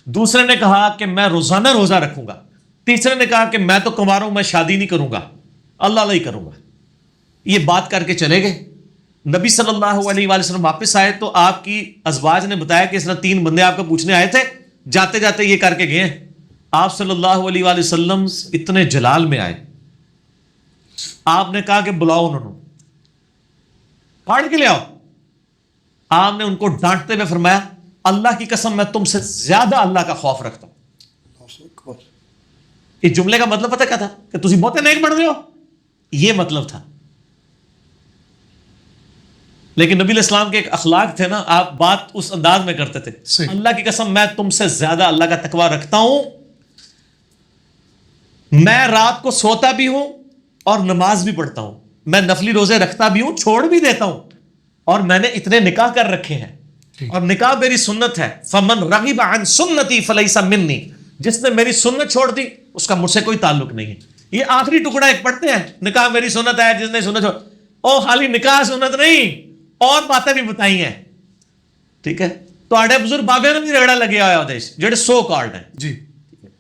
دوسرے نے کہا کہ میں روزانہ روزہ رکھوں گا، تیسرے نے کہا کہ میں تو کنوار ہوں، میں شادی نہیں کروں گا، اللہ اللہ ہی کروں گا۔ یہ بات کر کے چلے گئے۔ نبی صلی اللہ علیہ وآلہ وسلم واپس آئے تو آپ کی ازواج نے بتایا کہ اس طرح 3 بندے آپ کو پوچھنے آئے تھے، جاتے جاتے یہ کر کے گئے ہیں۔ آپ صلی اللہ علیہ وآلہ وسلم اتنے جلال میں آئے، آپ نے کہا کہ بلاؤ انہوں نے، پھاڑ کے لے آؤ۔ آپ نے ان کو ڈانٹتے ہوئے فرمایا اللہ کی قسم میں تم سے زیادہ اللہ کا خوف رکھتا ہوں۔ اس جملے کا مطلب پتہ کیا تھا کہ تسی بہتے نیک بن رہے ہو، یہ مطلب تھا۔ لیکن نبی علیہ السلام کے ایک اخلاق تھے نا، آپ بات اس انداز میں کرتے تھے، اللہ کی قسم میں تم سے زیادہ اللہ کا تقوی رکھتا ہوں، میں رات کو سوتا بھی ہوں اور نماز بھی پڑھتا ہوں، میں نفلی روزے رکھتا بھی ہوں، چھوڑ بھی دیتا ہوں، اور میں نے اتنے نکاح کر رکھے ہیں، اور نکاح میری سنت ہے، فمن رغب عن سنتی فلیس منی، جس نے میری سنت چھوڑ دی اس کا مجھ سے کوئی تعلق نہیں ہے۔ یہ آخری ٹکڑا ایک پڑھتے ہیں، نکاح میری سنت ہے، جس نے سنت چھوڑ، او خالی نکاح سنت نہیں اور باتیں بھی بتائی ہیں، ٹھیک ہے. تواڈے بزرگ بابے نے بھی رگڑا لگیا ہوا دیش جڑے سو کالڈ ہیں. جی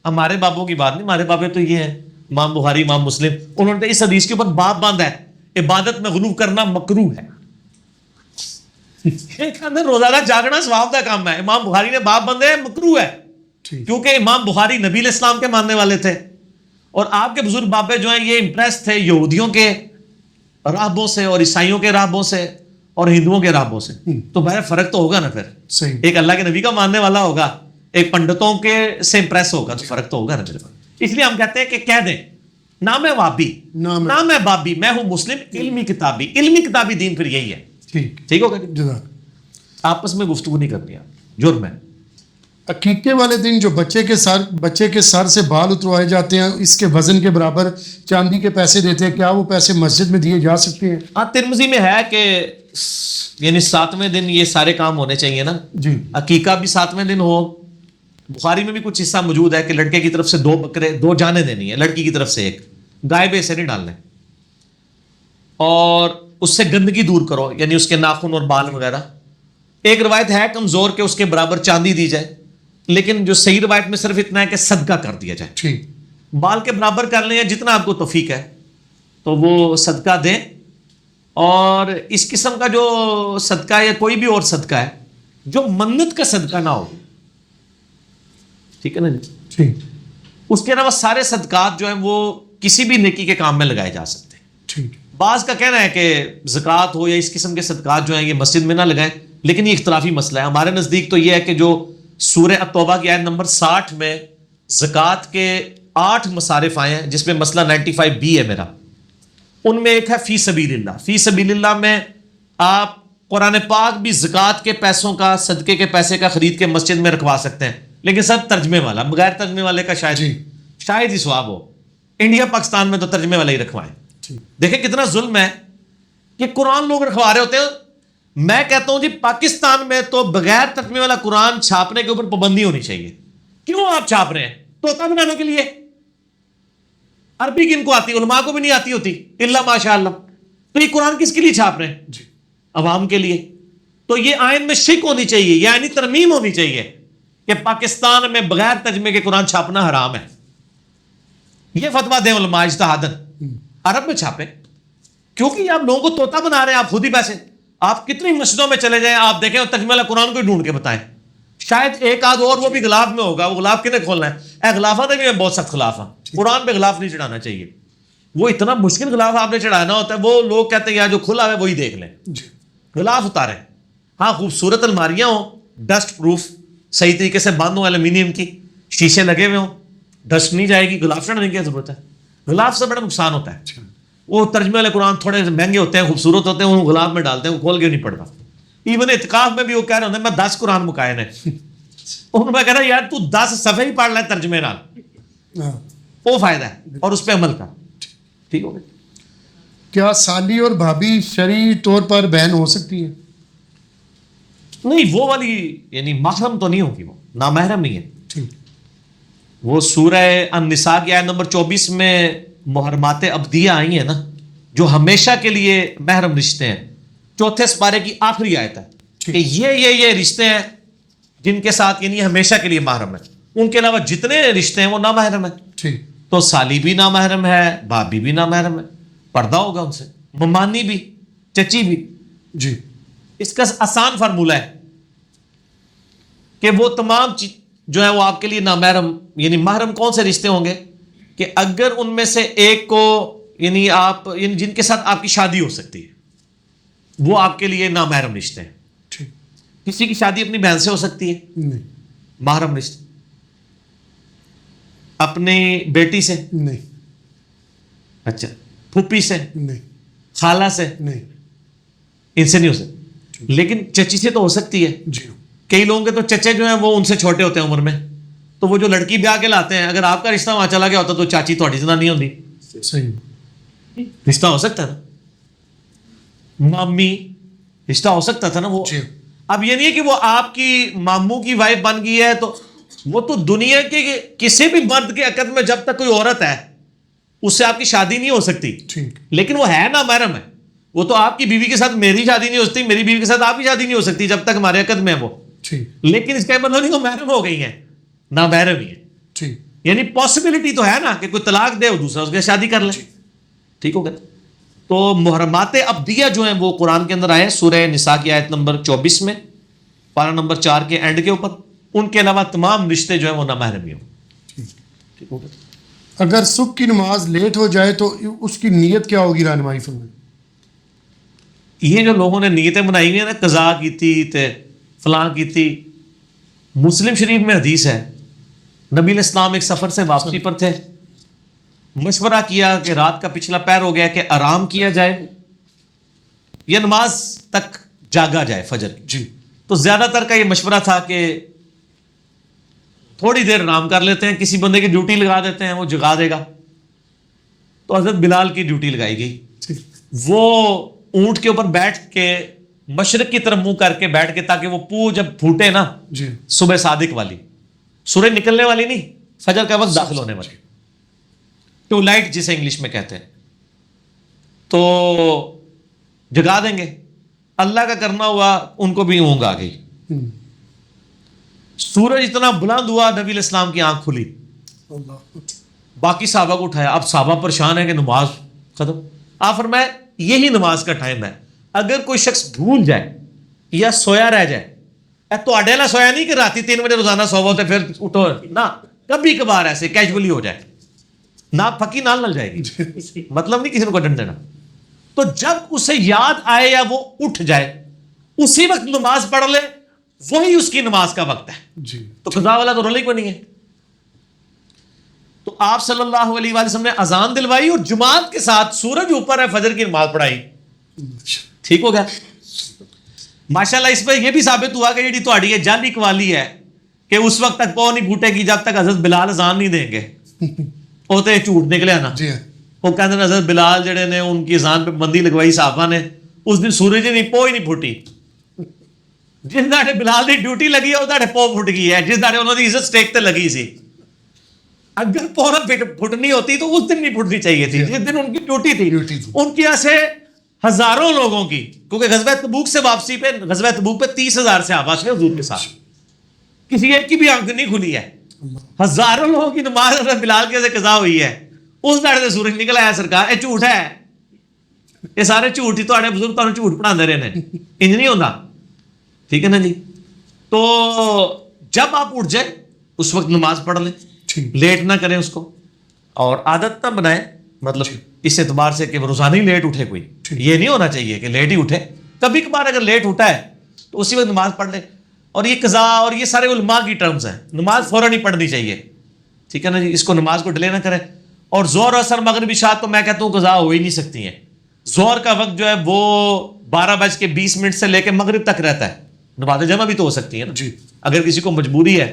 ہمارے بابوں کی بات نہیں, ہمارے بابے تو یہ ہیں امام بخاری امام مسلم, انہوں نے اس حدیث کے اوپر باب باندھا ہے عبادت میں غلو کرنا مکروہ ہے. روزانہ جاگنا ثواب کا کام ہے. امام بخاری نے باب باندھے ہیں مکروہ ہے, کیونکہ امام بخاری نبی علیہ السلام کے ماننے والے تھے اور آپ کے بزرگ بابے جو ہیں یہ امپریس تھے یہودیوں کے راہبوں سے اور عیسائیوں کے راہبوں سے اور ہندوؤں کے راہبوں سے. تو بہر فرق تو ہوگا نا پھر. صحیح. ایک اللہ کے نبی کا ماننے والا ہوگا, ایک پنڈتوں کے سے امپریس ہوگا, تو فرق تو ہوگا نا میرے پاس. اس لیے ہم کہتے ہیں کہ کہہ دیں نہ میں وابی نہ میں بابی, میں ہوں مسلم علمی کتابی. علمی کتابی دین پھر یہی ہے. ٹھیک ہوگا. آپس میں گفتگو نہیں کرنی, جرم ہے. عقیقے والے دن جو بچے کے سر سے بال اتروائے جاتے ہیں, اس کے وزن کے برابر چاندی کے پیسے دیتے ہیں, کیا وہ پیسے مسجد میں دیے جا سکتے ہیں؟ ہاں ترمذی میں ہے کہ یعنی 7ویں دن یہ سارے کام ہونے چاہیے نا. جی. عقیقہ بھی 7ویں دن ہو. بخاری میں بھی کچھ حصہ موجود ہے کہ لڑکے کی طرف سے 2 بکرے 2 جانیں دینی ہے, لڑکی کی طرف سے 1. گائے بے سے نہیں ڈالنے, اور اس سے گندگی دور کرو, یعنی اس کے ناخن اور بال وغیرہ. ایک روایت ہے کمزور کہ اس کے برابر چاندی دی جائے, لیکن جو صحیح روایت میں صرف اتنا ہے کہ صدقہ کر دیا جائے. ٹھیک. بال کے برابر کر لیں یا جتنا آپ کو توفیق ہے تو وہ صدقہ دیں. اور اس قسم کا جو صدقہ یا کوئی بھی اور صدقہ ہے جو منت کا صدقہ نہ ہو, ٹھیک ہے نا جی. ٹھیک. اس کے علاوہ سارے صدقات جو ہیں وہ کسی بھی نیکی کے کام میں لگائے جا سکتے ہیں. ٹھیک. بعض کا کہنا ہے کہ زکوٰۃ ہو یا اس قسم کے صدقات جو ہیں یہ مسجد میں نہ لگائیں, لیکن یہ اختلافی مسئلہ ہے. ہمارے نزدیک تو یہ ہے کہ جو سورہ التوبہ کی آیت نمبر 60 میں زکوٰۃ کے 8 مصارف آئے ہیں, جس میں مسئلہ 95B ہے میرا, ان میں ایک ہے فی سبیل اللہ. فی سبیل اللہ میں آپ قرآن پاک بھی زکوٰۃ کے پیسوں کا, صدقے کے پیسے کا خرید کے مسجد میں رکھوا سکتے ہیں, لیکن سب ترجمے والا. بغیر ترجمے والے کا شاید ہی ثواب ہو. انڈیا پاکستان میں تو ترجمے والے ہی رکھوائیں. دیکھیں کتنا ظلم ہے کہ قرآن لوگ رکھوا رہے ہوتے ہیں. میں کہتا ہوں جی پاکستان میں تو بغیر ترجمے والا قرآن چھاپنے کے اوپر پابندی ہونی چاہیے. کیوں آپ چھاپ رہے ہیں؟ طوطا بنانے کے لیے. عربی کن کو آتی, علماء کو بھی نہیں آتی ہوتی الا ماشاء اللہ. تو یہ قرآن کس کے لیے چھاپ رہے ہیں؟ عوام کے لیے. تو یہ آئین میں شک ہونی چاہیے, یعنی ترمیم ہونی چاہیے کہ پاکستان میں بغیر ترجمے کے قرآن چھاپنا حرام ہے. یہ فتویٰ دیں علماء اجتہاداً, عرب میں چھاپیں. کیونکہ یہ آپ لوگوں کو طوطا بنا رہے ہیں, آپ خود ہی پیسے. آپ کتنی مسجدوں میں چلے جائیں, آپ دیکھیں ترجمہ والا قرآن کو ڈھونڈ کے بتائیں. شاید ایک آدھ اور وہ بھی غلاف میں ہوگا. وہ غلاف کنے کھولنا ہے؟ اے غلافات بھی میں بہت سخت خلاف ہوں. قرآن پہ غلاف نہیں چڑھانا چاہیے. وہ اتنا مشکل غلاف آپ نے چڑھانا ہوتا ہے. وہ لوگ کہتے ہیں یار جو کھلا ہے وہی دیکھ لیں, غلاف اتاریں. ہاں خوبصورت الماریاں ہوں, ڈسٹ پروف, صحیح طریقے سے بند ہوں, ایلومینیم کی, شیشے لگے ہوئے ہوں, ڈسٹ نہیں جائے گی. غلاف چڑھانے کی ضرورت ہے. غلاف سے بڑا نقصان ہوتا ہے. وہ ترجمے والے قرآن تھوڑے مہنگے ہوتے ہیں, خوبصورت ہوتے ہیں, وہ غلاف میں ڈالتے ہیں, وہ کھول کے نہیں پڑھتا. ایون اعتکاف میں بھی وہ کہہ رہے ہوتے ہیں میں 10 قرآن مکائے ہیں. انہوں نے کہہ رہا یار تو 10 صفحے ہی پڑھ لے ترجمے نال, وہ فائدہ ہے, اور اس پہ عمل کر. ٹھیک ہو گیا. کیا سالی اور بھابھی شرعی طور پر بہن ہو سکتی ہیں؟ نہیں, وہ والی یعنی محرم تو نہیں ہوگی, وہ نامحرم نہیں ہے. ٹھیک. وہ سورہ النساء کی آیت نمبر 24 میں محرمات ابدیہ آئی ہیں نا, جو ہمیشہ کے لیے محرم رشتے ہیں. 4تھے سپارے کی آخری آیت ہے کہ یہ رشتے ہیں جن کے ساتھ یعنی ہمیشہ کے لیے محرم ہے. ان کے علاوہ جتنے رشتے ہیں وہ نامحرم ہیں. ٹھیک. تو سالی بھی نامحرم ہے, بھابھی بھی نامحرم ہے, پردہ ہوگا ان سے, ممانی بھی, چچی بھی. جی. اس کا آسان فارمولہ ہے کہ وہ تمام جو ہے وہ آپ کے لیے نامحرم, یعنی محرم کون سے رشتے ہوں گے کہ اگر ان میں سے ایک کو یعنی آپ یعنی جن کے ساتھ آپ کی شادی ہو سکتی ہے وہ آپ کے لیے نامحرم رشتے ہیں. ٹھیک. کسی کی شادی اپنی بہن سے ہو سکتی ہے, نہیں. محرم رشتے. اپنی بیٹی سے نہیں. اچھا, پھوپھی سے نہیں. خالہ سے نہیں. ان سے نہیں ہو سکتی, لیکن چچی سے تو ہو سکتی ہے. جی. کئی لوگوں کے تو چچے جو ہیں وہ ان سے چھوٹے ہوتے ہیں عمر میں, تو وہ جو لڑکی بیاہ کے لاتے ہیں, اگر آپ کا رشتہ وہاں چلا گیا ہوتا تو چاچی تھوڑی زنا نہیں ہوتی. صحیح. رشتہ ہو سکتا ہے نا, مامی رشتہ ہو سکتا تھا نا وہ. اب یہ نہیں ہے کہ وہ آپ کی ماموں کی وائف بن گئی ہے, تو وہ تو دنیا کے کسی بھی مرد کے عقد میں جب تک کوئی عورت ہے اس سے آپ کی شادی نہیں ہو سکتی. ٹھیک. لیکن وہ ہے نا محرم ہے. وہ تو آپ کی بیوی کے ساتھ میری شادی نہیں ہو سکتی, میری بیوی کے ساتھ آپ کی شادی نہیں ہو سکتی جب تک ہمارے عقد میں ہے وہ. ٹھیک لیکن اس کا مطلب نہیں وہ محرم ہو گئی ہیں, نہ محرم ہی ہے. ٹھیک یعنی پاسبلٹی تو ہے نا کہ کوئی طلاق دے اور دوسرا اس کے شادی کر لے. ٹھیک ہو گیا. تو محرمات ابدیہ جو ہیں وہ قرآن کے اندر آئے سورہ نساء کی آیت نمبر 24 میں, پارہ نمبر 4 کے اینڈ کے اوپر. ان کے علاوہ تمام رشتے جو ہیں وہ نامحرم ہی ہوں. ٹھیک ہو گیا. اگر صبح کی نماز لیٹ ہو جائے تو اس کی نیت کیا ہوگی, رہنمائی فرمائیں. یہ جو لوگوں نے نیتیں بنائی ہوئی ہیں نا, قضا کی تھی تے فلاں کی تھی, مسلم شریف میں حدیث ہے نبی علیہ السلام ایک سفر سے واپسی پر تھے, مشورہ کیا کہ رات کا پچھلا پہر ہو گیا کہ آرام کیا جائے یا نماز تک جاگا جائے فجر کی. جی تو زیادہ تر کا یہ مشورہ تھا کہ تھوڑی دیر آرام کر لیتے ہیں, کسی بندے کی ڈیوٹی لگا دیتے ہیں, وہ جگا دے گا. تو حضرت بلال کی ڈیوٹی لگائی گئی. ٹھیک وہ اونٹ کے اوپر بیٹھ کے مشرق کی طرف منہ کر کے بیٹھ کے, تاکہ وہ پو جب پھوٹے نا جی صبح صادق والی, سورج نکلنے والی نہیں, فجر کا وقت داخل ہونے والی, ٹو لائٹ جسے انگلش میں کہتے ہیں, تو جگا دیں گے. اللہ کا کرنا ہوا ان کو بھی اونگ آ گئی. سورج اتنا بلند ہوا, نبی علیہ السلام کی آنکھ کھلی, اللہ باقی صحابہ کو اٹھایا. اب صحابہ پریشان ہے کہ نماز ختم. آپ فرمائے یہی نماز کا ٹائم ہے. اگر کوئی شخص بھول جائے یا سویا رہ جائے, تو اڈیلا سویا نہیں کہ راتی 3 بجے روزانہ سو تے پھر اٹھو نہ, کبھی کبھار ایسے کیجولی ہو جائے, نہ پھکی نال نل جائے گی, مطلب نہیں کسی کو ڈنڈ دینا. تو جب اسے یاد آئے یا وہ اٹھ جائے اسی وقت نماز پڑھ لے, وہی اس کی نماز کا وقت ہے. جی تو قضا والا تو رولے کو نہیں ہے. تو آپ صلی اللہ علیہ وآلہ وسلم نے اذان دلوائی اور جماعت کے ساتھ سورج اوپر ہے فجر کی نماز پڑھائی. ٹھیک ہو گیا. ماشاءاللہ اس پہ یہ بھی ثابت ہوا کہ یہ تہاڈی یہ جعلی قوالی ہے کہ اس وقت تک پاؤں نہیں پھوٹے گی جب تک حضرت بلال اذان نہیں دیں گے. وہ تو جھوٹ نکلیا نا. جی وہ کہتے ہیں حضرت بلال جڑے نے ان کی اذان پہ بندی لگوائی صحابہ نے, اس دن سورج ہی نہیں, پو ہی نہیں پھوٹی. جس داڑے بلال کی ڈیوٹی لگی ہے وہ داڑے پو پھٹ گئی ہے, جس داڑے انہوں نے عزت سٹیک تے لگی سی. اگر پورا پھٹنی ہوتی تو اس دن نہیں پھٹنی چاہیے تھی, جس دن ان کی ڈیوٹی تھی. ان کی ایسے ہزاروں لوگوں کی, کیونکہ غزوہ تبوک سے واپسی پہ, غزوہ تبوک پہ 30,000 صحابہ تھے حضور کے ساتھ, کسی ایک کی بھی آنکھ نہیں کھلی ہے. ہزاروں لوگوں کی نماز حضرت بلال کے سے قضا ہوئی ہے. اس داڑے سے سورج نکلا ہے. سرکار یہ جھوٹ ہے, یہ سارے جھوٹ ہی تھوڑے بزرگ تمہیں جھوٹ پڑھا رہے ہیں, انج نہیں ہوتا. ٹھیک ہے نا جی. تو جب آپ اٹھ جائیں اس وقت نماز پڑھ لیں, لیٹ نہ کریں اس کو, اور عادت نہ بنائیں, مطلب اس اعتبار سے کہ روزانہ ہی لیٹ اٹھے کوئی, یہ نہیں ہونا چاہیے کہ لیٹ ہی اٹھے. کبھی کبھار اگر لیٹ اٹھا ہے تو اسی وقت نماز پڑھ لے. اور یہ قضا اور یہ سارے علماء کی ٹرمز ہیں, نماز فوراً ہی پڑھنی چاہیے. ٹھیک ہے نا جی. اس کو نماز کو ڈیلے نہ کریں. اور زہر اثر مغرب عشاء تو میں کہتا ہوں قضا ہو ہی نہیں سکتی ہیں. زہر کا وقت جو ہے وہ 12:20 سے لے کے مغرب تک رہتا ہے. نماز جمع بھی تو ہو سکتی ہے نا جی. اگر کسی کو مجبوری ہے,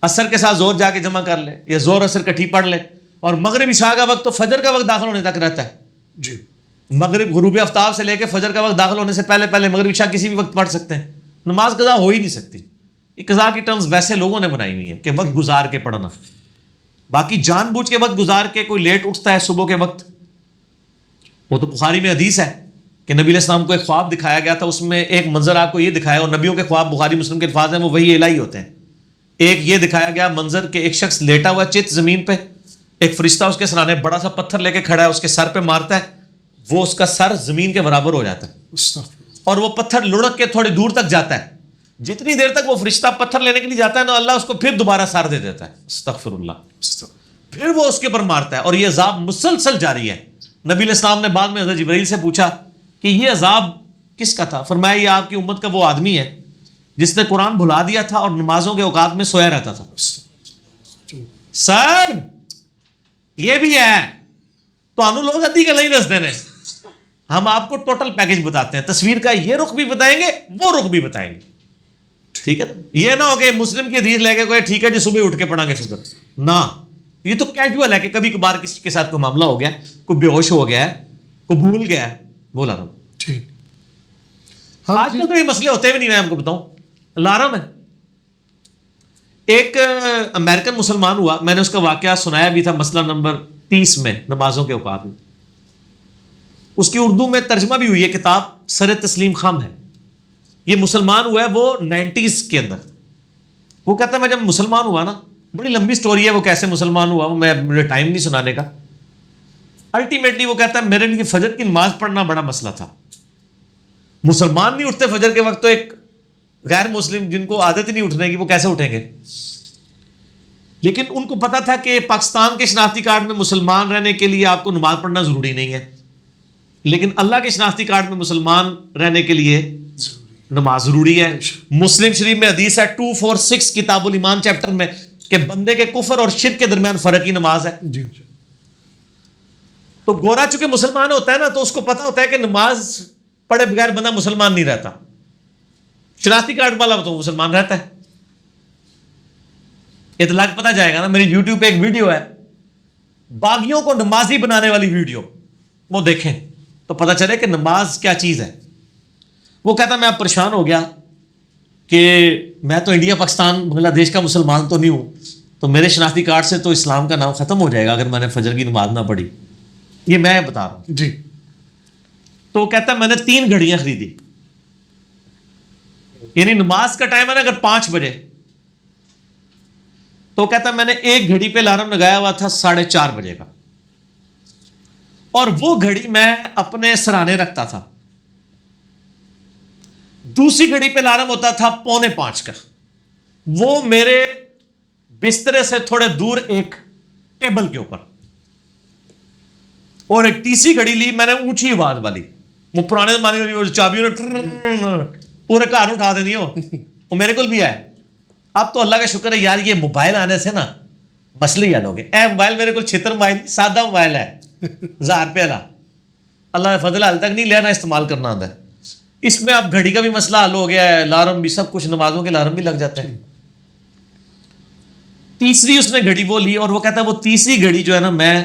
عصر کے ساتھ زہر جا کے جمع کر لے یا زہر عصر کٹھی پڑھ لے. اور مغرب عشاء کا وقت تو فجر کا وقت داخل ہونے تک رہتا ہے. جی مغرب غروب آفتاب سے لے کے فجر کا وقت داخل ہونے سے پہلے پہلے مغرب عشاء کسی بھی وقت پڑھ سکتے ہیں. نماز قضا ہو ہی نہیں سکتی. یہ قضا کی ٹرمز ویسے لوگوں نے بنائی ہوئی ہیں کہ وقت گزار کے پڑھنا. باقی جان بوجھ کے وقت گزار کے کوئی لیٹ اٹھتا ہے صبح کے وقت, وہ تو بخاری میں حدیث ہے کہ نبی علیہ السلام کو ایک خواب دکھایا گیا تھا. اس میں ایک منظر آپ کو یہ دکھایا, اور نبیوں کے خواب بخاری مسلم کے الفاظ ہیں وہ وہی الہی ہوتے ہیں. ایک یہ دکھایا گیا منظر کہ ایک شخص لیٹا ہوا چت زمین پہ, ایک فرشتہ اس کے سرانے بڑا سا پتھر لے کے کھڑا ہے, اس کے سر پہ مارتا ہے, وہ اس کا سر زمین کے برابر ہو جاتا ہے, اور وہ پتھر لڑک کے تھوڑی دور تک جاتا ہے. جتنی دیر تک وہ فرشتہ پتھر لینے کے لیے جاتا ہے نا, اللہ اس کو پھر دوبارہ سر دے دیتا ہے. استغفر اللہ. پھر وہ اس کے اوپر مارتا ہے, اور یہ عذاب مسلسل جاری ہے. نبی علیہ السلام نے بعد میں حضرت جبرائیل سے پوچھا کہ یہ عذاب کس کا تھا؟ فرمایا یہ آپ کی امت کا وہ آدمی ہے جس نے قرآن بھلا دیا تھا اور نمازوں کے اوقات میں سویا رہتا تھا. سر یہ بھی ہے تو لوگ ادھی کا نہیں دستے ہیں, ہم آپ کو ٹوٹل پیکج بتاتے ہیں. تصویر کا یہ رخ بھی بتائیں گے, وہ رخ بھی بتائیں گے. ٹھیک ہے, یہ نہ ہو کہ مسلم کی حدیث لے کے کوئی ٹھیک ہے جی صبح اٹھ کے پڑھا گے فجر, نہ. یہ تو کیجول ہے کہ کبھی کبھار کسی کے ساتھ کوئی معاملہ ہو گیا, کوئی بے ہوش ہو گیا ہے, کوئی بھول گیا ہے, بولا رہا ہوں. ٹھیک. آج کل تو یہ مسئلے ہوتے بھی نہیں, میں آپ کو بتاؤں. الارم ہے. ایک امریکن مسلمان ہوا, میں نے اس کا واقعہ سنایا بھی تھا مسئلہ نمبر 30 میں نمازوں کے اوقات میں. اس کی اردو میں ترجمہ بھی ہوئی ہے کتاب، سر تسلیم خام ہے. یہ مسلمان ہوا ہے وہ 90s کے اندر. وہ کہتا ہے میں جب مسلمان ہوا نا، بڑی لمبی سٹوری ہے وہ کیسے مسلمان ہوا، وہ مجھے ٹائم نہیں سنانے کا. الٹیمیٹلی وہ کہتا ہے میرے لیے فجر کی نماز پڑھنا بڑا مسئلہ تھا. مسلمان نہیں اٹھتے فجر کے وقت، تو ایک غیر مسلم جن کو عادت ہی نہیں اٹھنے کی وہ کیسے اٹھیں گے. لیکن ان کو پتا تھا کہ پاکستان کے شناختی کارڈ میں مسلمان رہنے کے لیے آپ کو نماز پڑھنا ضروری نہیں ہے، لیکن اللہ کے شناختی کارڈ میں مسلمان رہنے کے لیے نماز ضروری ہے. مسلم شریف میں حدیث ہے 246 کتاب الایمان چیپٹر میں کہ بندے کے کفر اور شرک کے درمیان فرق ہی نماز ہے. تو گورا چونکہ مسلمان ہوتا ہے نا، تو اس کو پتا ہوتا ہے کہ نماز پڑھے بغیر بندہ مسلمان نہیں رہتا. شناختی کارڈ والا تو مسلمان رہتا ہے. اطلاق پتہ جائے گا نا. میری یوٹیوب پہ ایک ویڈیو ہے باغیوں کو نمازی بنانے والی ویڈیو، وہ دیکھیں تو پتہ چلے کہ نماز کیا چیز ہے. وہ کہتا میں اب پریشان ہو گیا کہ میں تو انڈیا پاکستان بنگلہ دیش کا مسلمان تو نہیں ہوں، تو میرے شناختی کارڈ سے تو اسلام کا نام ختم ہو جائے گا اگر میں نے فجر کی نماز نہ پڑھی. یہ میں بتا رہا ہوں. جی. تو کہتا ہے میں نے 3 گھڑیاں خریدی. یعنی نماز کا ٹائم ہے نا اگر 5 بجے، تو کہتا ہے میں نے ایک گھڑی پہ الارم لگایا ہوا تھا 4:30 بجے کا، اور وہ گھڑی میں اپنے سرانے رکھتا تھا. دوسری گھڑی پہ الارم ہوتا تھا 4:45 کا، وہ میرے بسترے سے تھوڑے دور ایک ٹیبل کے اوپر. اور ایک تیسری گھڑی لی میں نے اونچی آواز والی، وہ پرانے زمانے میں چابیوں نے پورے گھر اٹھا دینی ہو، وہ میرے کو بھی ہے. اب تو اللہ کا شکر ہے یار، یہ موبائل آنے سے نا مسئلے ہی حل ہو گئے. موبائل میرے کو 76 موبائل، سادہ موبائل ہے 1000 روپے والا، اللہ کا فضل حال تک نہیں لینا استعمال کرنا آتا ہے. اس میں اب گھڑی کا بھی مسئلہ حل ہو گیا ہے، الارم بھی، سب کچھ، نمازوں کے الارم بھی لگ جاتے ہیں. تیسری اس نے گھڑی وہ لی، اور وہ کہتا ہے وہ تیسری گھڑی جو ہے نا میں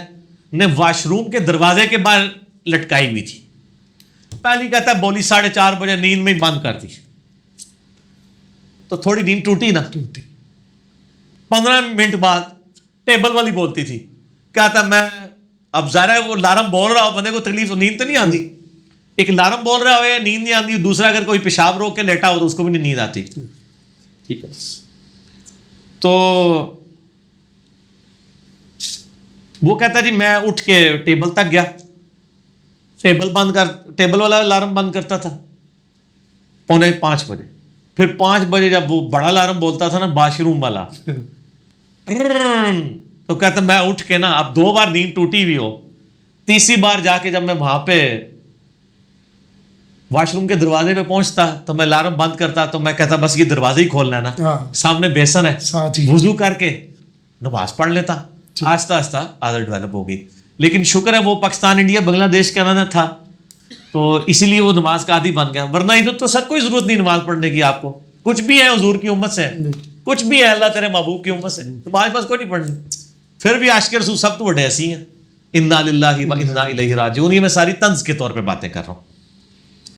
نے واش روم کے دروازے کے باہر لٹکائی ہوئی تھی. پہلی کہتا ہے بولی 4:30 بجے نیند میں بند کر دی، تو تھوڑی نیند ٹوٹی نا. 15 منٹ بعد ٹیبل والی بولتی تھی، کہتا میں اب ظاہر ہے وہ الارم بول رہا ہو، بندے کو تکلیف، نیند تو نہیں آتی. ایک الارم بول رہا ہو نیند نہیں آتی، دوسرا اگر کوئی پیشاب روک کے لیٹا ہو تو اس کو بھی نہیں نیند آتی. ٹھیک ہے. تو وہ کہتا جی میں اٹھ کے ٹیبل تک گیا، ٹیبل والا الارم بند کرتا تھا 4:45 بجے. پھر 5 بجے جب وہ بڑا الارم بولتا تھا نا واش روم والا، تو کہتا میں اٹھ کے نا، اب 2 بار نیند ٹوٹی ہوئی ہو، تیسری بار جا کے جب میں وہاں پہ واش روم کے دروازے پہ پہنچتا تو میں الارم بند کرتا، تو میں کہتا بس یہ دروازے ہی کھولنا ہے نا، سامنے بیسن ہے، وضو کر کے نماز پڑھ لیتا. آہستہ آہستہ عادت ڈیولپ ہو گئی. لیکن شکر ہے وہ پاکستان، انڈیا، بنگلہ دیش کا نہ تھا، تو اسی لیے وہ نماز کا عادی بن گیا. ورنہ ادھر تو سر کوئی ضرورت نہیں نماز پڑھنے کی. آپ کو کچھ بھی ہے حضور کی امت سے، کچھ بھی ہے اللہ تیرے محبوب کی امت سے، تمہارے پاس کوئی نہیں پڑھنی. پھر بھی عاشق رسول سب تو بڑے ایسی ہیں. انا للہ و انا الیہ راجعون. یہ میں ساری طنز کے طور پہ باتیں کر رہا ہوں.